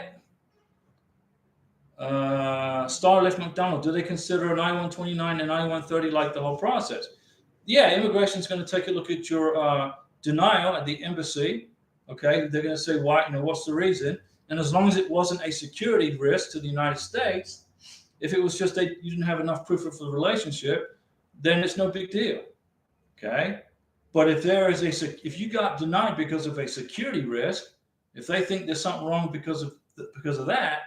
Starlift McDonald, do they consider an I-129 and I-130 like the whole process? Yeah, immigration is going to take a look at your denial at the embassy. Okay, they're going to say why, what's the reason? And as long as it wasn't a security risk to the United States, if it was just you didn't have enough proof of the relationship, then it's no big deal. Okay, but if you got denied because of a security risk, if they think there's something wrong because of that,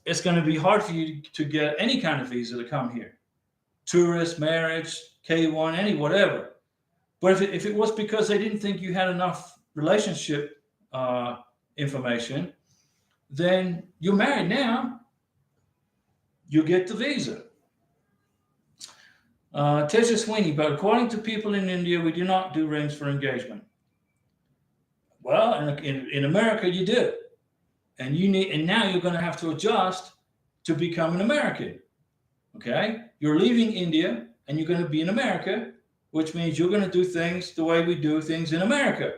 it's going to be hard for you to get any kind of visa to come here. Tourist, marriage, K-1, any whatever. But if it was because they didn't think you had enough relationship information, then you're married now. You get the visa. Tisha Sweeney, but according to people in India, we do not do rings for engagement. Well, in America, you do. And now you're going to have to adjust to become an American. Okay? You're leaving India and you're going to be in America, which means you're going to do things the way we do things in America.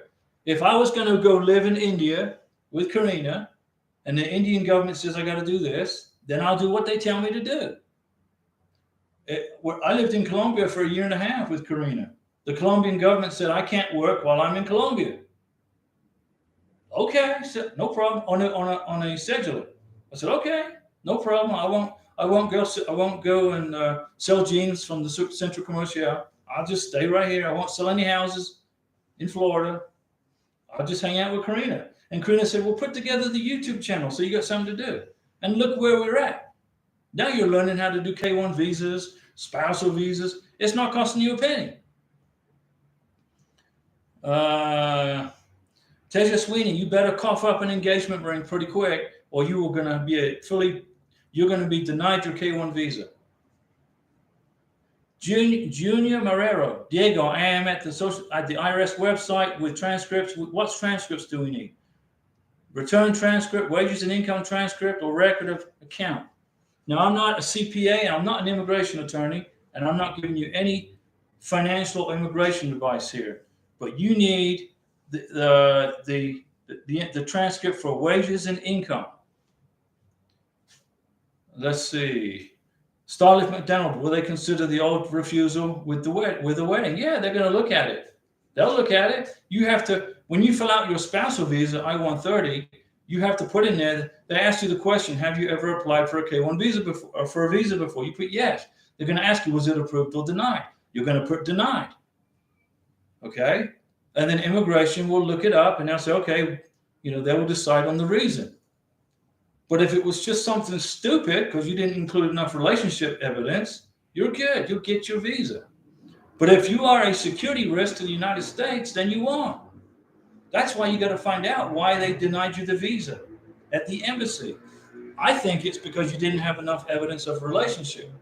If I was going to go live in India with Karina and the Indian government says I got to do this, then I'll do what they tell me to do. I lived in Colombia for 1.5 years with Karina. The Colombian government said, I can't work while I'm in Colombia. Okay, I said, no problem. On a scheduler. I said, okay, no problem. I won't go and sell jeans from the Central Commercial. I'll just stay right here. I won't sell any houses in Florida. I'll just hang out with Karina. And Karina said, well, put together the YouTube channel so you got something to do. And look where we're at. Now you're learning how to do K1 visas, spousal visas. It's not costing you a penny. Teja Sweeney, you better cough up an engagement ring pretty quick, or you are going to be denied your K1 visa. Junior Marrero, Diego, I am at the IRS website with transcripts. What transcripts do we need? Return transcript, wages and income transcript, or record of account. Now, I'm not a CPA, and I'm not an immigration attorney, and I'm not giving you any financial immigration advice here. But you need the transcript for wages and income. Let's see. Starlift McDonald, will they consider the old refusal with the wedding? Yeah, they're going to look at it. They'll look at it. You have to, when you fill out your spousal visa, I-130, you have to put in there, they ask you the question, have you ever applied for a K1 visa before, or for a visa before? You put yes. They're going to ask you, was it approved or denied? You're going to put denied. Okay? And then immigration will look it up and they'll say, okay, they will decide on the reason. But if it was just something stupid because you didn't include enough relationship evidence, you're good. You'll get your visa. But if you are a security risk to the United States, then you won't. That's why you got to find out why they denied you the visa at the embassy. I think it's because you didn't have enough evidence of relationship.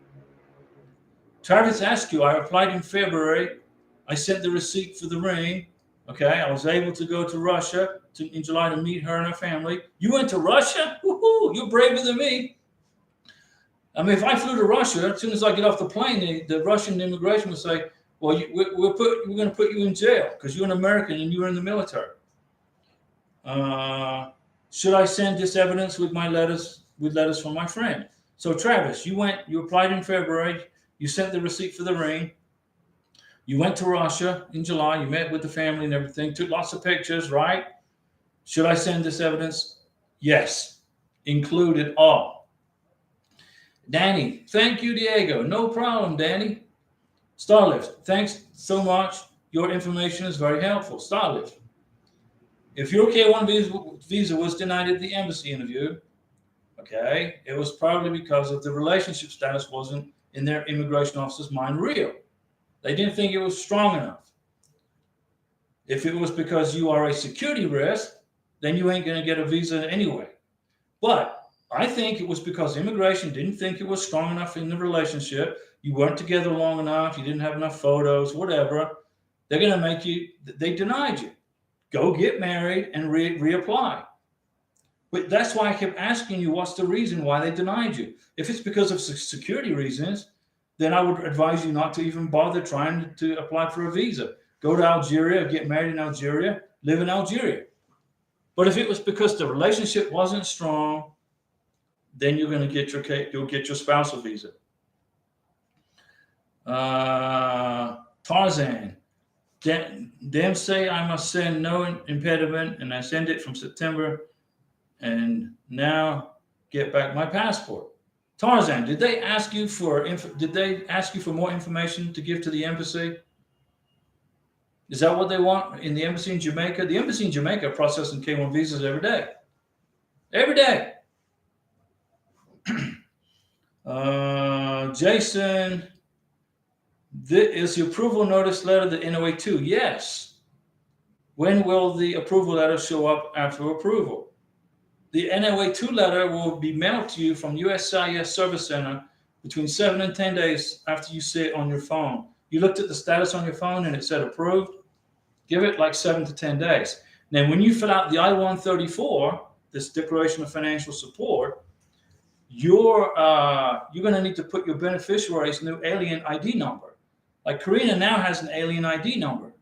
Travis Askew, I applied in February. I sent the receipt for the ring. Okay, I was able to go to Russia in July to meet her and her family. You went to Russia? Woohoo! You're braver than me. I mean, if I flew to Russia, as soon as I get off the plane, the Russian immigration would say, well, we're going to put you in jail because you're an American and you were in the military. Should I send this evidence with letters from my friend? So Travis, you applied in February. You sent the receipt for the ring. You went to Russia in July. You met with the family and everything. Took lots of pictures, right? Should I send this evidence? Yes. Include it all. Danny, thank you, Diego. No problem, Danny. Starlift, thanks so much. Your information is very helpful. Starlift, if your K1 visa was denied at the embassy interview, okay, it was probably because of the relationship status wasn't in their immigration officer's mind real. They didn't think it was strong enough. If it was because you are a security risk, then you ain't going to get a visa anyway. But I think it was because immigration didn't think it was strong enough in the relationship. You weren't together long enough. You didn't have enough photos, whatever. They're going to they denied you. Go get married and reapply. But that's why I kept asking you, what's the reason why they denied you? If it's because of security reasons, then I would advise you not to even bother trying to apply for a visa. Go to Algeria, get married in Algeria, live in Algeria. But if it was because the relationship wasn't strong, then you'll get your spousal visa. Tarzan, them say I must send no impediment, and I send it from September, and now get back my passport. Tarzan, did they ask you for more information to give to the embassy? Is that what they want in the embassy in Jamaica? The embassy in Jamaica are processing K1 visas every day. Every day. Jason, is the approval notice letter the NOA2? Yes. When will the approval letter show up after approval? The NOA2 letter will be mailed to you from USCIS Service Center between 7 and 10 days after you see it on your phone. You looked at the status on your phone and it said approved. Give it like 7 to 10 days. Now, when you fill out the I-134, this Declaration of Financial Support, you're going to need to put your beneficiary's new alien ID number. Like Karina now has an alien ID number.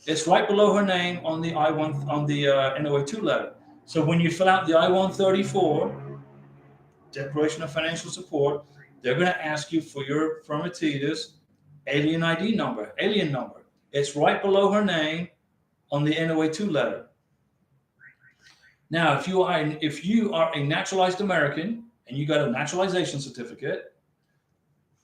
It's right below her name on the NOA2 letter. So when you fill out the I-134, Declaration of Financial Support, they're going to ask you for your Firmatida's alien ID number, alien number. It's right below her name on the NOA2 letter. Now, if you are a naturalized American and you got a naturalization certificate,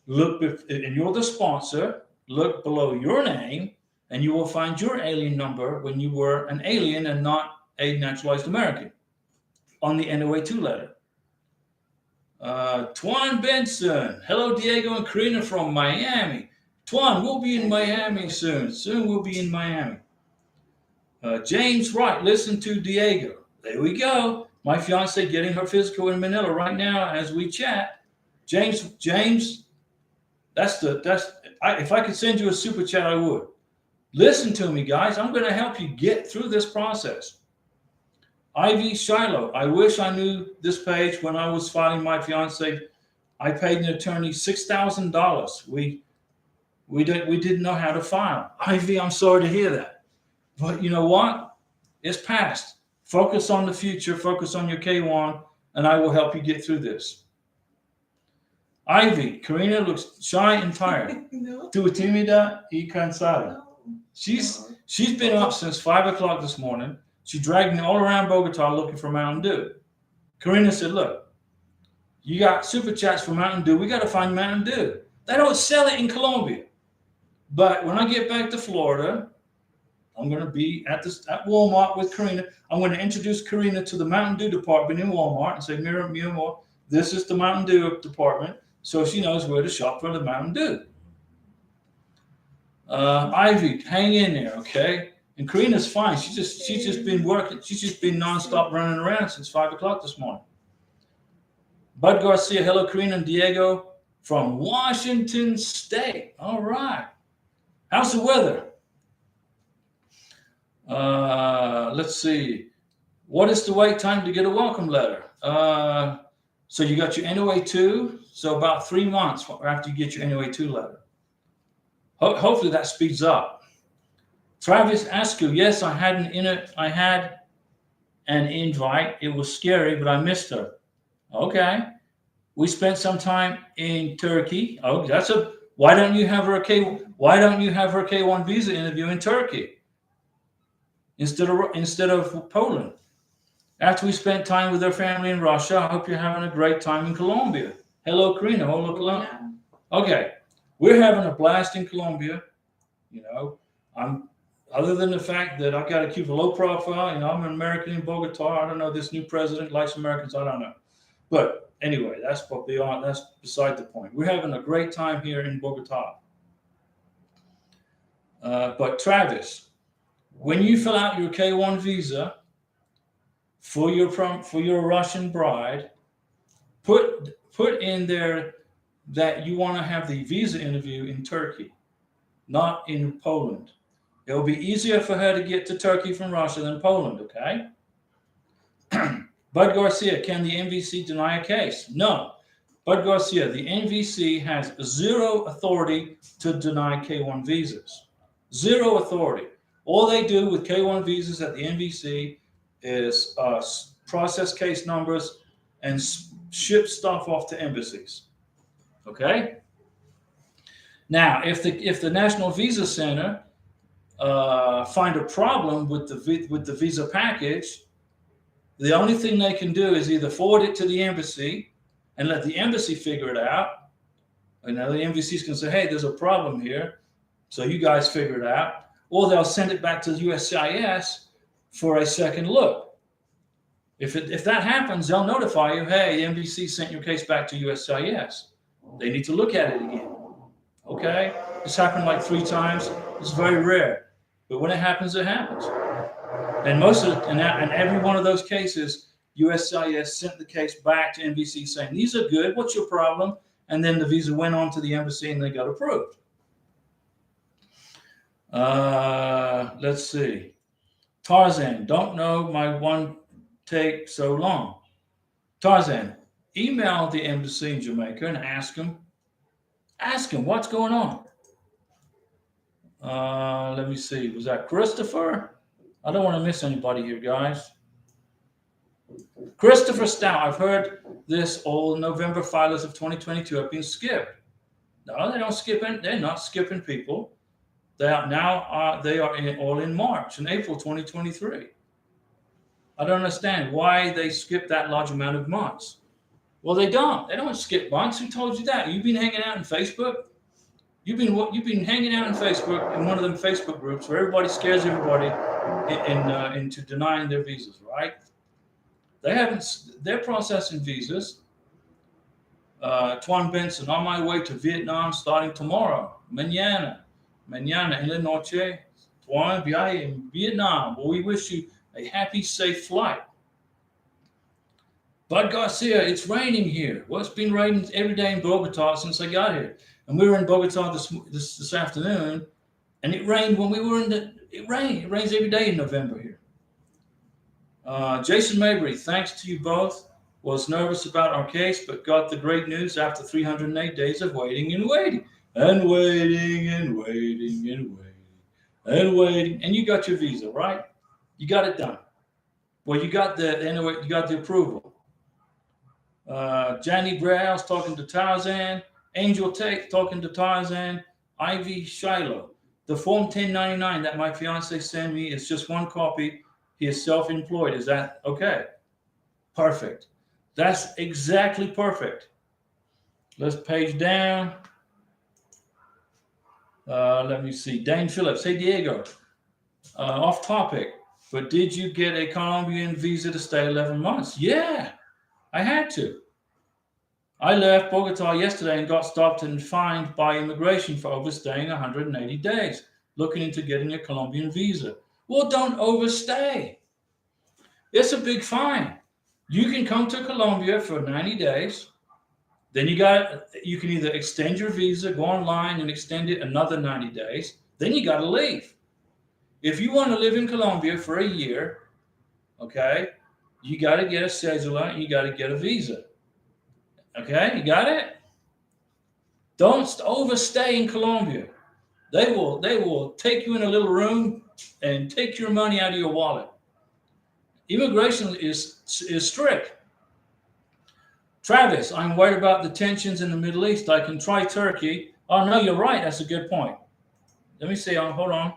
look, and you're the sponsor, look below your name, and you will find your alien number when you were an alien and not a naturalized American on the NOA2 letter. Twan Benson. Hello, Diego and Karina from Miami. Twan, we'll be in Miami soon. Soon we'll be in Miami. James Wright, listen to Diego. There we go. My fiance getting her physical in Manila right now as we chat. James, if I could send you a super chat, I would. Listen to me, guys. I'm going to help you get through this process. Ivy Shiloh, I wish I knew this page when I was filing my fiance. I paid an attorney $6,000. We didn't know how to file. Ivy, I'm sorry to hear that. But you know what? It's past. Focus on the future. Focus on your K1, and I will help you get through this. Ivy, Karina looks shy and tired. No. Tu tímida y cansada. No. She's been up since 5 o'clock this morning. She dragged me all around Bogota looking for Mountain Dew. Karina said, look, you got super chats for Mountain Dew. We got to find Mountain Dew. They don't sell it in Colombia. But when I get back to Florida, I'm going to be at Walmart with Karina. I'm going to introduce Karina to the Mountain Dew department in Walmart and say, Mira, this is the Mountain Dew department, so she knows where to shop for the Mountain Dew. Ivy, hang in there, okay? And Karina's fine. She's just been working. She's just been nonstop running around since 5 o'clock this morning. Bud Garcia, hello, Karina and Diego from Washington State. All right. How's the weather? Let's see. What is the wait time to get a welcome letter? So you got your NOA2. So about 3 months after you get your NOA2 letter. Hopefully that speeds up. Travis Askew, yes, I had an invite. It was scary, but I missed her. Okay. We spent some time in Turkey. Oh, why don't you have her a K1 visa interview in Turkey instead of Poland? After we spent time with her family in Russia, I hope you're having a great time in Colombia. Hello, Karina. Hello, Colombia. Okay. We're having a blast in Colombia. You know, other than the fact that I've got to keep a low profile, you know, I'm an American in Bogota. I don't know, this new president likes Americans. I don't know. But anyway, that's beside the point. We're having a great time here in Bogota. But Travis, when you fill out your K1 visa for your Russian bride, put in there that you want to have the visa interview in Turkey, not in Poland. It'll be easier for her to get to Turkey from Russia than Poland, okay? Bud Garcia, can the NVC deny a case? No. Bud Garcia, the NVC has zero authority to deny K1 visas. Zero authority. All they do with K1 visas at the NVC is process case numbers and ship stuff off to embassies. Okay? Now, if the National Visa Center find a problem with the visa package, the only thing they can do is either forward it to the embassy and let the embassy figure it out. And now the embassies can say, hey, there's a problem here, so you guys figure it out. Or they'll send it back to the USCIS for a second look. If that happens, they'll notify you, hey, the embassy sent your case back to USCIS. They need to look at it again. Okay? This happened like 3 times. It's very rare. But when it happens, it happens. And every one of those cases, USCIS sent the case back to NVC saying, these are good, what's your problem? And then the visa went on to the embassy and they got approved. Let's see. Tarzan, don't know my one take so long. Tarzan, email the embassy in Jamaica and ask them what's going on. Let me see. Was that Christopher? I don't want to miss anybody here, guys. Christopher Stout. I've heard this. All November filers of 2022 have been skipped. No, they don't skip it. They're not skipping people. They are all in March and April 2023. I don't understand why they skip that large amount of months. Well, they don't. They don't skip months. Who told you that? You've been hanging out in Facebook. You've been hanging out in Facebook in one of them Facebook groups where everybody scares everybody into denying their visas, right? They're processing visas. Tuan Benson, on my way to Vietnam starting tomorrow. Mañana en la noche. Tuan, viaje in Vietnam. Well, we wish you a happy, safe flight. Bud Garcia, it's raining here. Well, it's been raining every day in Bogota since I got here. And we were in Bogota this afternoon, and it rained when we were it rained. It rains every day in November here. Jason Mabry, thanks to you both. Was nervous about our case, but got the great news after 308 days of waiting and waiting and waiting and waiting and waiting and waiting. And you got your visa, right? You got it done. Well, you got the approval. Johnny Browse talking to Tarzan. Angel Tate talking to Tarzan. Ivy Shiloh. The Form 1099 that my fiance sent me is just one copy. He is self-employed. Is that okay? Perfect. That's exactly perfect. Let's page down. Let me see. Dane Phillips. Hey, Diego. Off topic. But did you get a Colombian visa to stay 11 months? Yeah, I had to. I left Bogota yesterday and got stopped and fined by immigration for overstaying 180 days, looking into getting a Colombian visa. Well, don't overstay. It's a big fine. You can come to Colombia for 90 days. Then you can either extend your visa, go online and extend it another 90 days. Then you got to leave. If you want to live in Colombia for a year, okay, you got to get a cedula and you got to get a visa. Okay, you got it? Don't overstay in Colombia. They will take you in a little room and take your money out of your wallet. Immigration is strict. Travis, I'm worried about the tensions in the Middle East. I can try Turkey. Oh, no, you're right. That's a good point. Let me see. Hold on.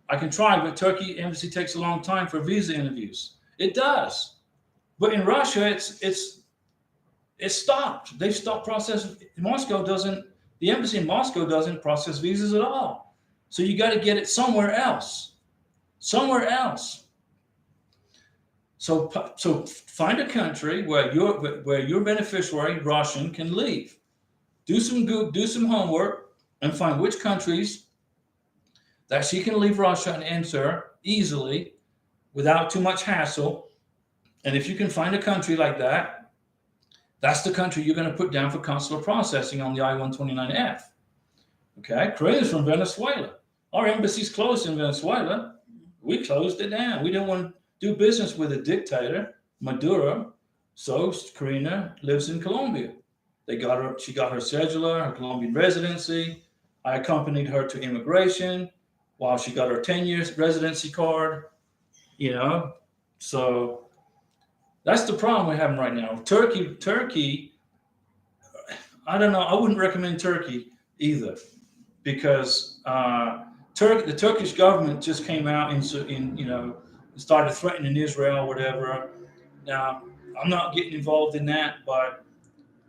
I can try, but Turkey embassy takes a long time for visa interviews. It does. But in Russia, it's stopped. They've stopped processing. The embassy in Moscow doesn't process visas at all. So you got to get it somewhere else. Somewhere else. So find a country where your beneficiary, Russian, can leave. Do some homework and find which countries that she can leave Russia and enter easily without too much hassle. And if you can find a country like that, that's the country you're going to put down for consular processing on the I-129F. Okay, Korea's from Venezuela. Our embassy's closed in Venezuela. We closed it down. We didn't want to do business with a dictator, Maduro. So Karina lives in Colombia. She got her cedula, her Colombian residency. I accompanied her to immigration while she got her 10 years residency card. So that's the problem we're having right now. Turkey, I don't know. I wouldn't recommend Turkey either, because the Turkish government just came out and started threatening Israel, whatever. Now, I'm not getting involved in that, but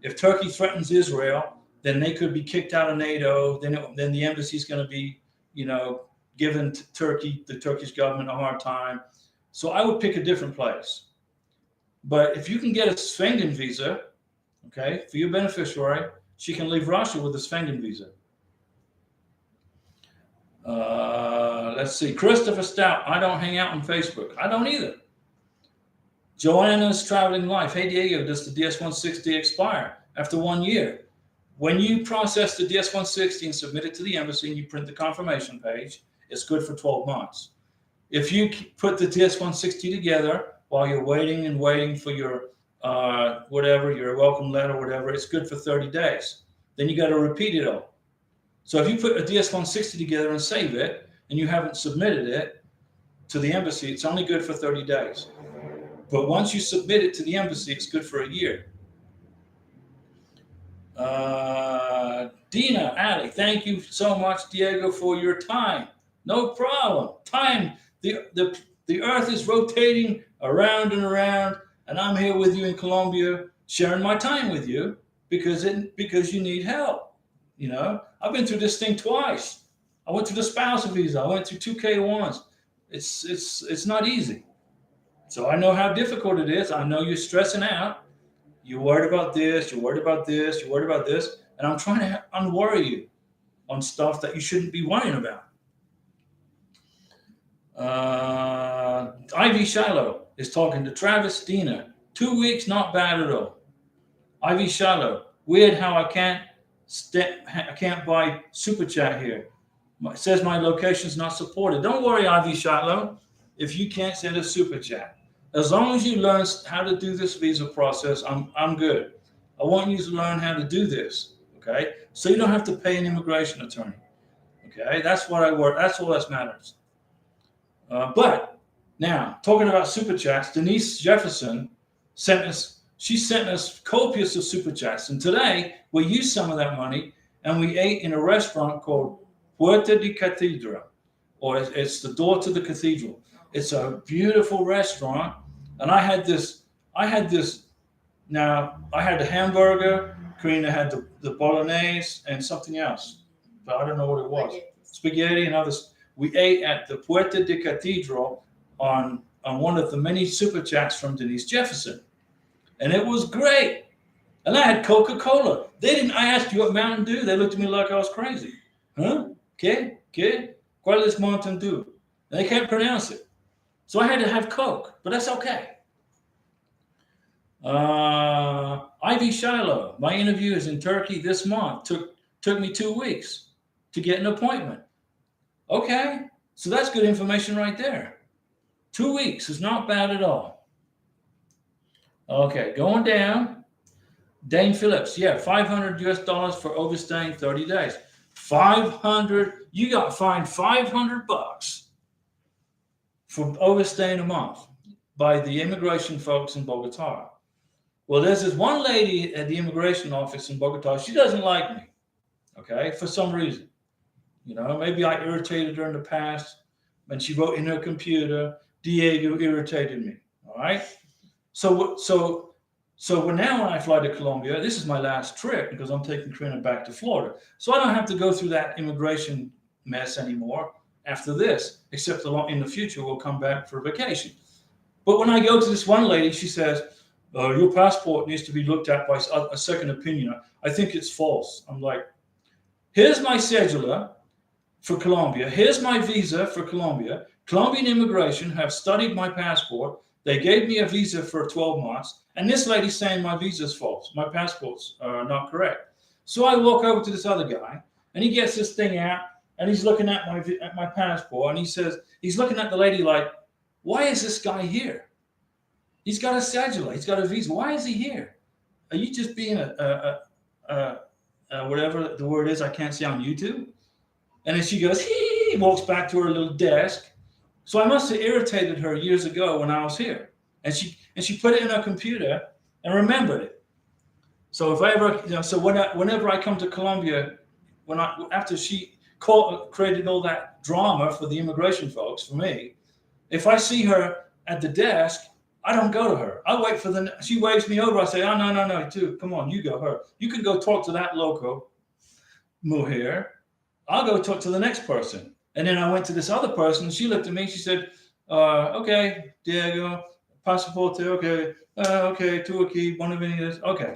if Turkey threatens Israel, then they could be kicked out of NATO. Then the embassy is going to be, giving the Turkish government a hard time. So I would pick a different place. But if you can get a Schengen visa, okay, for your beneficiary, she can leave Russia with a Schengen visa. Let's see. Christopher Stout, I don't hang out on Facebook. I don't either. Joanna's Traveling Life. Hey, Diego, does the DS-160 expire after 1 year? When you process the DS-160 and submit it to the embassy and you print the confirmation page, it's good for 12 months. If you put the DS-160 together while you're waiting for your your welcome letter, whatever, it's good for 30 days. Then you got to repeat it all. So if you put a DS-160 together and save it, and you haven't submitted it to the embassy, it's only good for 30 days. But once you submit it to the embassy, it's good for a year. Dina, Ali, thank you so much, Diego, for your time. No problem. Time, the earth is rotating around and around, and I'm here with you in Colombia, sharing my time with you because you need help. You know, I've been through this thing twice. I went through the spousal visa. I went through 2K1s. It's not easy. So I know how difficult it is. I know you're stressing out. You're worried about this. You're worried about this. You're worried about this. And I'm trying to unworry you on stuff that you shouldn't be worrying about. Ivy Shiloh is talking to Travis Dina. 2 weeks, not bad at all. Ivy Shiloh, weird how I can't buy super chat here. It says my location's not supported. Don't worry, Ivy Shiloh, if you can't send a super chat. As long as you learn how to do this visa process, I'm good. I want you to learn how to do this, okay? So you don't have to pay an immigration attorney, okay? That's what I work. That's all that matters. But now, talking about super chats, Denise Jefferson sent us copious of super chats, and today we used some of that money and we ate in a restaurant called Puerta de Catedral, or it's the door to the cathedral. It's a beautiful restaurant, and I had this. Now I had the hamburger. Karina had the bolognese and something else, but I don't know what it was. Spaghetti and others. We ate at the Puerta de Catedral on one of the many super chats from Denise Jefferson, and it was great. And I had Coca-Cola. I asked you what Mountain Dew. They looked at me like I was crazy. Huh? ¿Qué? ¿Cuál es Mountain Dew? And they can't pronounce it. So I had to have Coke, but that's okay. Ivy Shiloh, my interview is in Turkey this month. Took me 2 weeks to get an appointment. Okay, so that's good information right there. 2 weeks is not bad at all. Okay, going down. Dane Phillips, yeah, $500 for overstaying 30 days. 500, you got fined $500 for overstaying a month by the immigration folks in Bogota. Well, there's this one lady at the immigration office in Bogota. She doesn't like me, okay, for some reason. You know, maybe I irritated her in the past when she wrote in her computer, Diego irritated me, all right? So now when I fly to Colombia, this is my last trip because I'm taking Karina back to Florida. So I don't have to go through that immigration mess anymore after this, except in the future we'll come back for vacation. But when I go to this one lady, she says, your passport needs to be looked at by a second opinion. I think it's false. I'm like, here's my cedula for Colombia. Here's my visa for Colombia. Colombian immigration have studied my passport. They gave me a visa for 12 months. And this lady's saying my visa's false. My passport's not correct. So I walk over to this other guy, and he gets this thing out, and he's looking at my passport, and he says, he's looking at the lady like, why is this guy here? He's got a cedula. He's got a visa. Why is he here? Are you just being whatever the word is I can't say on YouTube? And then she goes, he walks back to her little desk. So I must have irritated her years ago when I was here. And she put it in her computer and remembered it. So if I ever, whenever I come to Colombia, after she created all that drama for the immigration folks, for me, if I see her at the desk, I don't go to her. I wait for she waves me over. I say, oh, no, too. Come on, you go her. You can go talk to that loco, Mujer. I'll go talk to the next person. And then I went to this other person. She looked at me. She said, okay, Diego, pasaporte, okay, tú aquí, bienvenidos. Okay.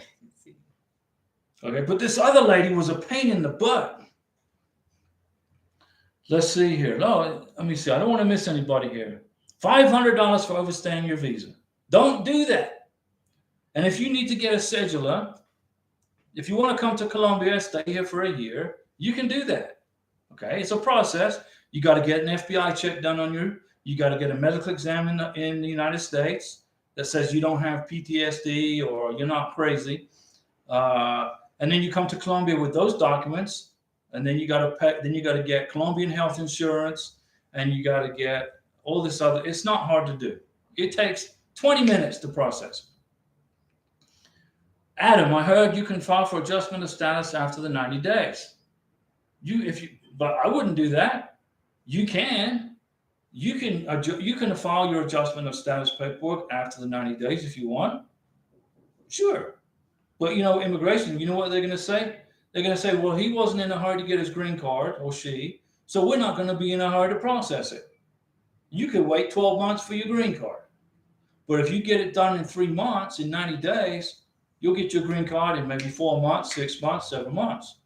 Okay, but this other lady was a pain in the butt. Let's see here. No, let me see. I don't want to miss anybody here. $500 for overstaying your visa. Don't do that. And if you need to get a cedula, if you want to come to Colombia, stay here for a year, you can do that. Okay, it's a process. You got to get an FBI check done on you. You got to get a medical exam in the United States that says you don't have PTSD or you're not crazy. And then you come to Colombia with those documents, and then you got to pay. Then you got to get Colombian health insurance, and you got to get all this other. It's not hard to do. It takes 20 minutes to process. Adam, I heard you can file for adjustment of status after the 90 days. But I wouldn't do that. You can file your adjustment of status paperwork after the 90 days if you want. Sure. But immigration, you know what they're going to say? They're going to say, well, he wasn't in a hurry to get his green card, or she, so we're not going to be in a hurry to process it. You could wait 12 months for your green card. But if you get it done in 3 months, in 90 days, you'll get your green card in maybe 4 months, 6 months, 7 months.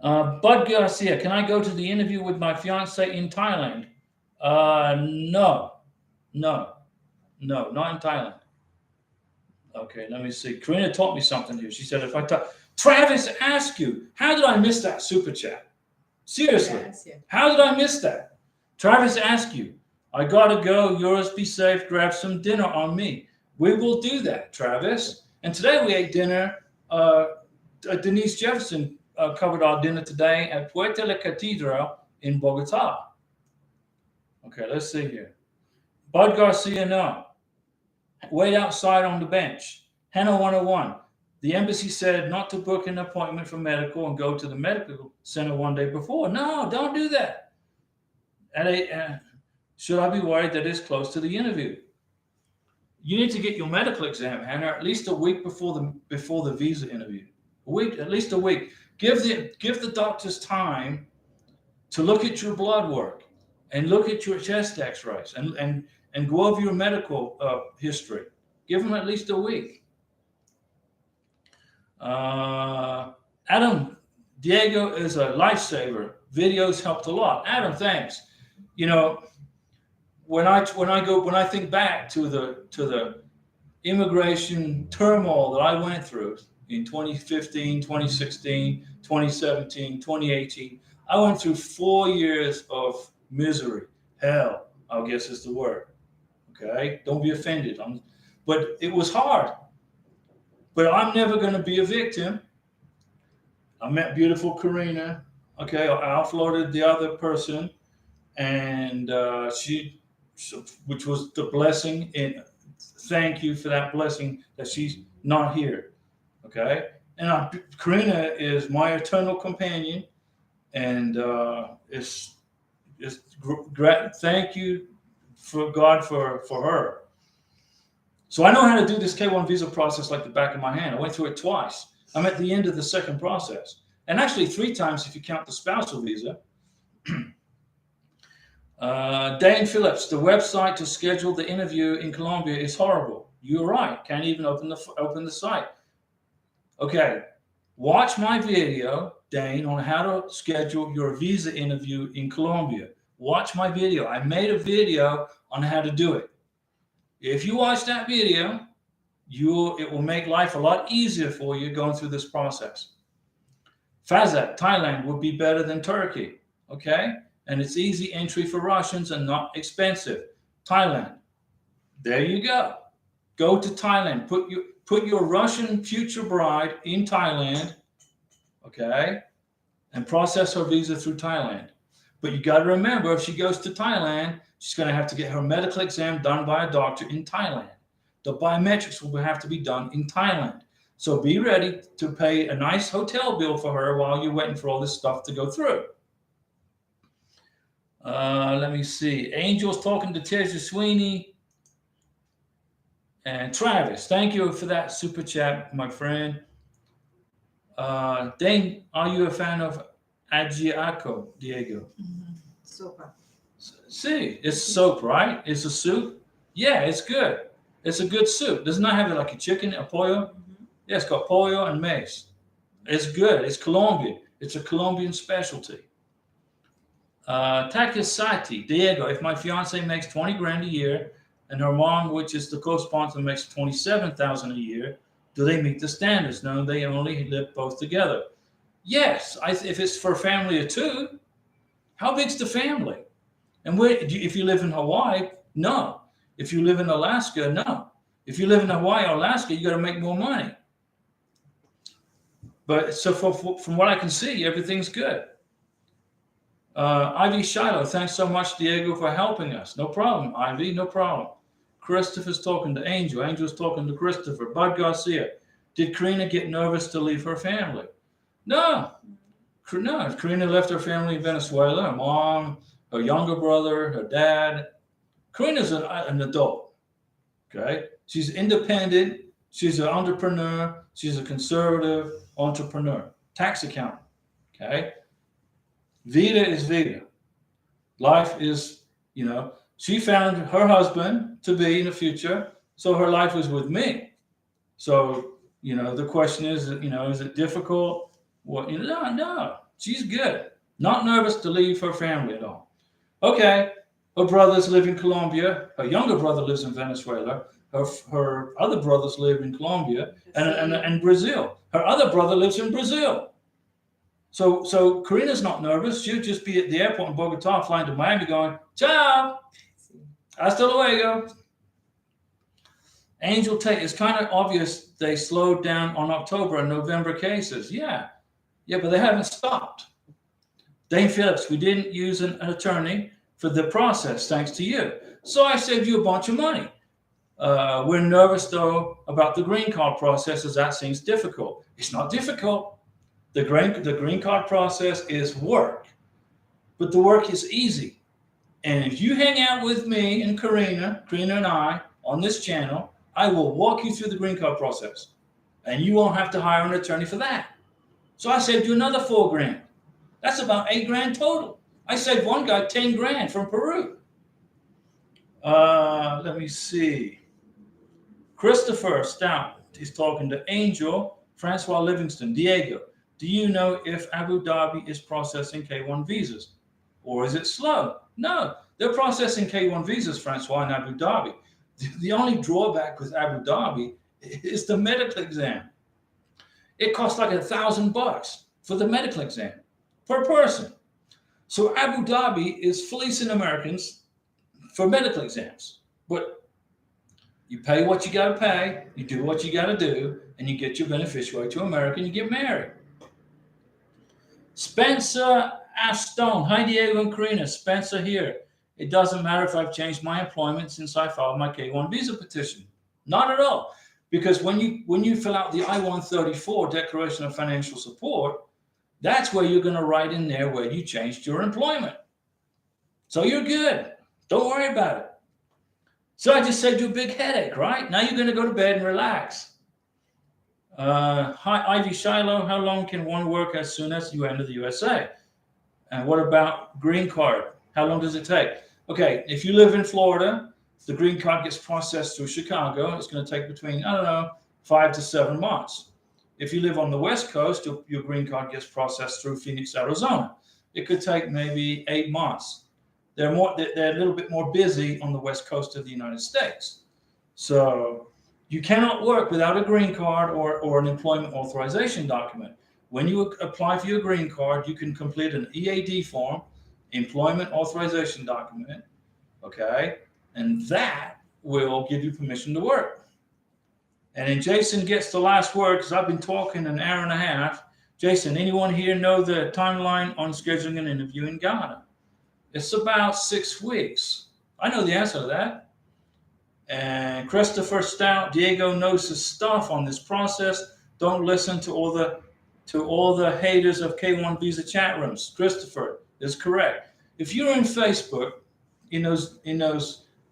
Bud Garcia, can I go to the interview with my fiance in Thailand? No, not in Thailand. Okay, let me see. Karina taught me something here. She said, Travis asked you, how did I miss that super chat? Seriously, how did I miss that? Travis asked you, I gotta go. Yours be safe. Grab some dinner on me. We will do that, Travis. And today we ate dinner. Denise Jefferson covered our dinner today at Puerto La Catedral in Bogota. Okay, let's see here. Bud Garcia, no. Wait outside on the bench. Hannah 101. The embassy said not to book an appointment for medical and go to the medical center one day before. No, don't do that. Should I be worried that it's close to the interview? You need to get your medical exam, Hannah, at least a week before the visa interview. At least a week. Give the doctors time to look at your blood work and look at your chest X-rays and go over your medical history. Give them at least a week. Adam, Diego is a lifesaver. Videos helped a lot. Adam, thanks. When I think back to the immigration turmoil that I went through in 2015, 2016, 2017, 2018, I went through 4 years of misery. Hell, I guess is the word. Okay, don't be offended. But it was hard. But I'm never going to be a victim. I met beautiful Karina. Okay, I offloaded the other person, and which was the blessing. And thank you for that blessing that she's not here. Okay, and Karina is my eternal companion, and thank you for God for her. So I know how to do this K1 visa process like the back of my hand. I went through it twice. I'm at the end of the second process, and actually 3 times if you count the spousal visa. Dane Phillips, the website to schedule the interview in Colombia is horrible. You're right. Can't even open the site. Okay, watch my video, Dane, on how to schedule your visa interview in Colombia. Watch my video. I made a video on how to do it. If you watch that video, it will make life a lot easier for you going through this process. Fazat, Thailand would be better than Turkey. Okay, and it's easy entry for Russians and not expensive. Thailand. There you go. Go to Thailand. Put your Russian future bride in Thailand, okay, and process her visa through Thailand. But you got to remember, if she goes to Thailand, she's going to have to get her medical exam done by a doctor in Thailand. The biometrics will have to be done in Thailand. So be ready to pay a nice hotel bill for her while you're waiting for all this stuff to go through. Let me see. Angel's talking to Teja Sweeney. And Travis, thank you for that super chat, my friend. Dane, are you a fan of ajiaco, Diego? Mm-hmm. Sopa. See, it's soap, right? It's a soup. Yeah, it's good. It's a good soup. Doesn't it have like a chicken, a pollo? Mm-hmm. Yeah, it's got pollo and maize. It's good. It's Colombian. It's a Colombian specialty. Takasati, Diego, if my fiance makes 20 grand a year and her mom, which is the co-sponsor, makes 27,000 a year, do they meet the standards? No, they only live both together. Yes, if it's for a family of 2, how big's the family? And if you live in Hawaii, no. If you live in Alaska, no. If you live in Hawaii or Alaska, you got to make more money. But so from what I can see, everything's good. Ivy Shiloh, thanks so much, Diego, for helping us. No problem, Ivy, no problem. Christopher's talking to Angel. Angel's talking to Christopher. Bud Garcia. Did Karina get nervous to leave her family? No. No. Karina left her family in Venezuela. Her mom, her younger brother, her dad. Karina's an adult. Okay? She's independent. She's an entrepreneur. She's a conservative entrepreneur. Tax accountant. Okay? Vida is Vida. Life is, she found her husband to be in the future, so her life was with me. So, the question is, is it difficult? What, no, she's good. Not nervous to leave her family at all. Okay, her brothers live in Colombia. Her younger brother lives in Venezuela. Her other brothers live in Colombia and Brazil. Her other brother lives in Brazil. So Karina's not nervous. She'll just be at the airport in Bogota, flying to Miami, going, ciao, hasta luego. Angel Tate, it's kind of obvious they slowed down on October and November cases. Yeah, but they haven't stopped. Dane Phillips, we didn't use an attorney for the process, thanks to you. So I saved you a bunch of money. We're nervous, though, about the green card process, as that seems difficult. It's not difficult. The green card process is work, but the work is easy. And if you hang out with me and Karina and I on this channel, I will walk you through the green card process, and you won't have to hire an attorney for that. So I saved you another $4,000. That's about $8,000 total. I saved one guy $10,000 from Peru. Let me see. Christopher Stout is talking to Angel, Francois Livingston, Diego. Do you know if Abu Dhabi is processing K1 visas? Or is it slow? No, they're processing K1 visas, Francois, in Abu Dhabi. The only drawback with Abu Dhabi is the medical exam. It costs like $1,000 for the medical exam per person. So Abu Dhabi is fleecing Americans for medical exams. But you pay what you got to pay, you do what you got to do, and you get your beneficiary to America and you get married. Spencer Ashton. Hi, Diego and Karina. Spencer here. It doesn't matter if I've changed my employment since I filed my K1 visa petition. Not at all. Because when you fill out the I-134 Declaration of Financial Support, that's where you're going to write in there where you changed your employment. So you're good. Don't worry about it. So I just saved you a big headache, right? Now you're going to go to bed and relax. Hi, Ivy Shiloh. How long can one work as soon as you enter the USA? And what about green card? How long does it take? Okay, if you live in Florida, the green card gets processed through Chicago. It's going to take between, 5 to 7 months. If you live on the West Coast, your green card gets processed through Phoenix, Arizona. It could take maybe 8 months. They're a little bit more busy on the West Coast of the United States. So you cannot work without a green card or an employment authorization document. When you apply for your green card, you can complete an EAD form, employment authorization document, okay? And that will give you permission to work. And then Jason gets the last word because I've been talking an hour and a half. Jason, anyone here know the timeline on scheduling an interview in Ghana? It's about 6 weeks. I know the answer to that. And Christopher Stout, Diego knows his stuff on this process. Don't listen to all the haters of K1 visa chat rooms. Christopher is correct. If you're in Facebook, in those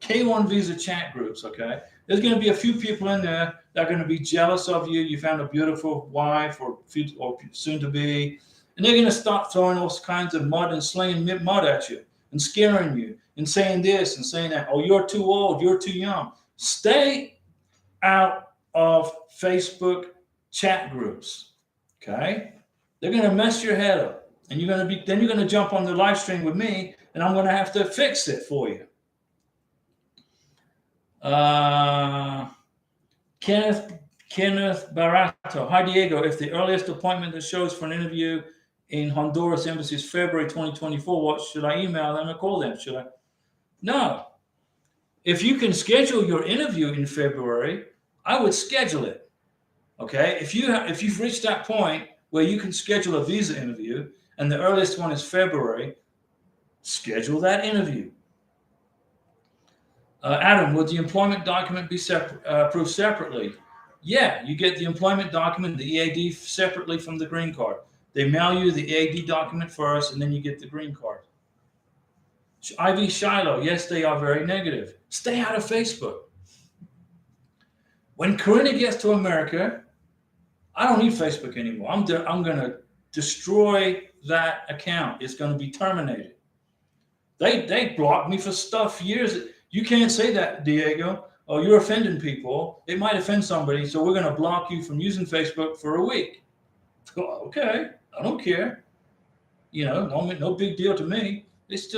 K1 visa chat groups, okay, there's going to be a few people in there that are going to be jealous of you. You found a beautiful wife or soon to be, and they're going to start throwing all kinds of mud and slinging mud at you and scaring you and saying this and saying that. Oh, you're too old. You're too young. Stay out of Facebook chat groups. Okay, they're going to mess your head up, and you're going to jump on the live stream with me, and I'm going to have to fix it for you. Kenneth Barato. Hi, Diego. If the earliest appointment that shows for an interview in Honduras Embassy is February 2024, what should I email them or call them? Should I? No. If you can schedule your interview in February, I would schedule it. Okay. If you've reached that point where you can schedule a visa interview and the earliest one is February, schedule that interview. Adam, would the employment document be approved separately? Yeah, you get the employment document, the EAD, separately from the green card. They mail you the EAD document first, and then you get the green card. Ivy Shiloh, yes, they are very negative. Stay out of Facebook. When Corinna gets to America, I don't need Facebook anymore. I'm going to destroy that account. It's going to be terminated. They blocked me for stuff years. You can't say that, Diego. Oh, you're offending people. It might offend somebody, so we're going to block you from using Facebook for a week. Okay, I don't care. You know, no big deal to me. It's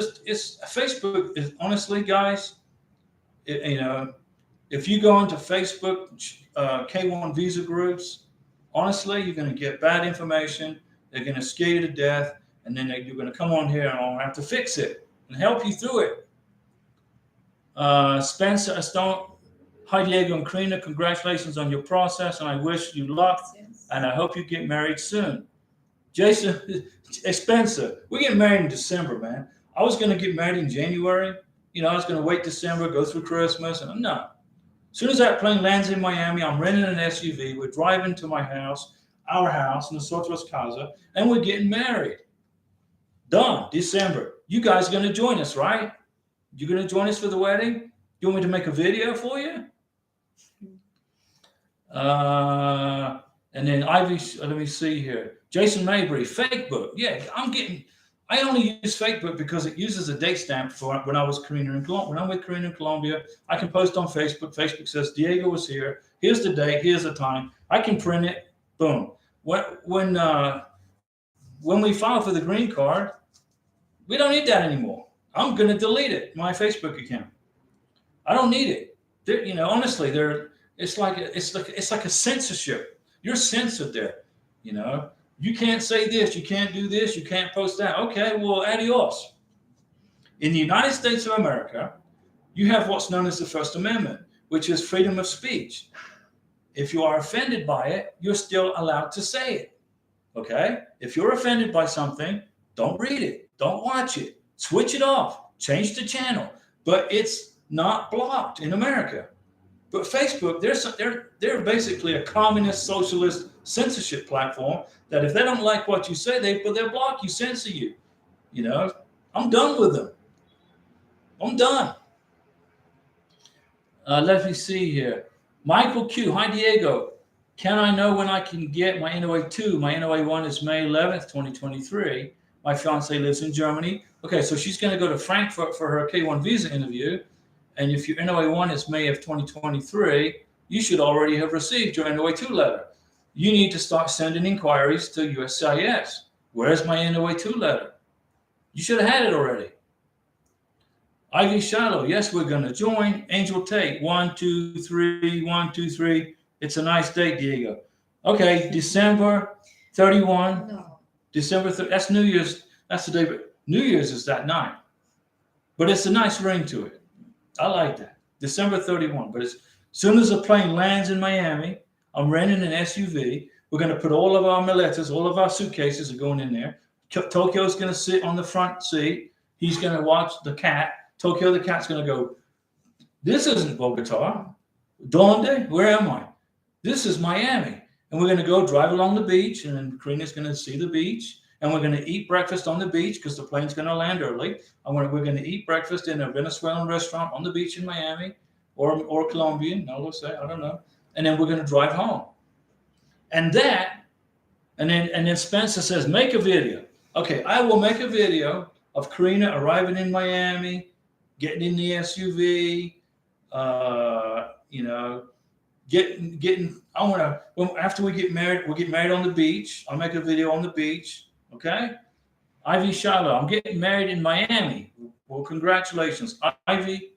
Facebook is honestly, guys. You know, if you go into Facebook K1 visa groups, honestly, you're going to get bad information. They're going to scare you to death, and then you're going to come on here and I'll have to fix it and help you through it. Spencer Stone, hi Diego and Karina, congratulations on your process, and I wish you luck, and I hope you get married soon. Jason, Spencer, we get married in December, man. I was going to get married in January. You know, I was going to wait December, go through Christmas, and no. As soon as that plane lands in Miami, I'm renting an SUV. We're driving to my house, our house, Nosotros Casa, and we're getting married. Done, December. You guys are going to join us, right? You're going to join us for the wedding? You want me to make a video for you? And then Ivy, let me see here. Jason Mabry, Facebook. Yeah, I only use Facebook because it uses a date stamp for when I was Karina in Colombia. When I'm with Karina in Colombia, I can post on Facebook. Facebook says Diego was here. Here's the date. Here's the time. I can print it. Boom. When we file for the green card, we don't need that anymore. I'm going to delete it, my Facebook account. I don't need it. You know, honestly, it's like a censorship. You're censored there. You know, you can't say this, you can't do this, you can't post that. Okay, well, adios. In the United States of America, you have what's known as the First Amendment, which is freedom of speech. If you are offended by it, you're still allowed to say it. Okay? If you're offended by something, don't read it, don't watch it, switch it off, change the channel. But it's not blocked in America. But Facebook, they're basically a communist, socialist censorship platform that if they don't like what you say, they'll block you, censor you. You know, I'm done with them. I'm done. Let me see here. Michael Q. Hi, Diego. Can I know when I can get my NOA 2? My NOA 1 is May 11th, 2023. My fiance lives in Germany. Okay, so she's going to go to Frankfurt for her K1 visa interview. And if your NOA 1 is May of 2023, you should already have received your NOA 2 letter. You need to start sending inquiries to USCIS. Where's my NOA 2 letter? You should have had it already. Ivy Shiloh, yes, we're going to join. Angel Tate, 1, 2, 3, 1, 2, 3. It's a nice date, Diego. Okay, December 31. No. December 30. That's New Year's. That's the day. But New Year's is that night. But it's a nice ring to it. I like that. December 31. But as soon as the plane lands in Miami, I'm renting an SUV. We're going to put all of our maletas, all of our suitcases are going in there. Tokyo's going to sit on the front seat. He's going to watch the cat. Tokyo, the cat's going to go, this isn't Bogota. Donde? Where am I? This is Miami. And we're going to go drive along the beach, and then Karina's going to see the beach. And we're going to eat breakfast on the beach because the plane's going to land early. We're going to eat breakfast in a Venezuelan restaurant on the beach in Miami or Colombian, no, let's say, I don't know. And then we're going to drive home. And then Spencer says, make a video. Okay, I will make a video of Karina arriving in Miami, getting in the SUV, after we get married, we'll get married on the beach. I'll make a video on the beach. Okay. Ivy Shiloh, I'm getting married in Miami. Well, congratulations, Ivy.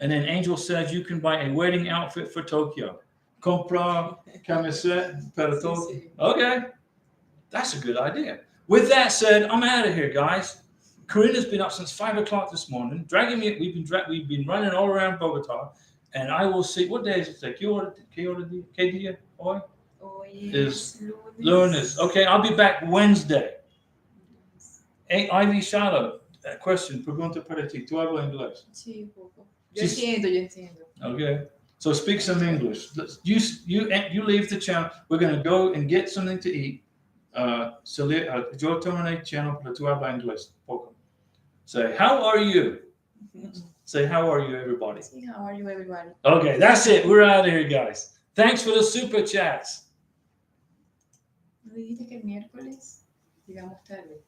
And then Angel says you can buy a wedding outfit for Tokyo. Compra camiseta para Tokyo. Okay. That's a good idea. With that said, I'm out of here, guys. Karina's been up since 5 o'clock this morning, dragging me. We've been running all around Bogota, and I will see. What day is it today? ¿Qué día hoy? Is lunes. Okay, I'll be back Wednesday. Ivy Shiloh, question, pregunta para ti. ¿Tú hablas inglés? Sí, poco. Yo entiendo. Okay. So speak some English. You leave the channel. We're going to go and get something to eat. Yo terminé channel, pero tú hablas inglés poco. Say, how are you? Say, how are you, everybody? Sí, how are you, everybody? Okay, that's it. We're out of here, guys. Thanks for the super chats. ¿No dijiste que el miércoles llegamos tarde?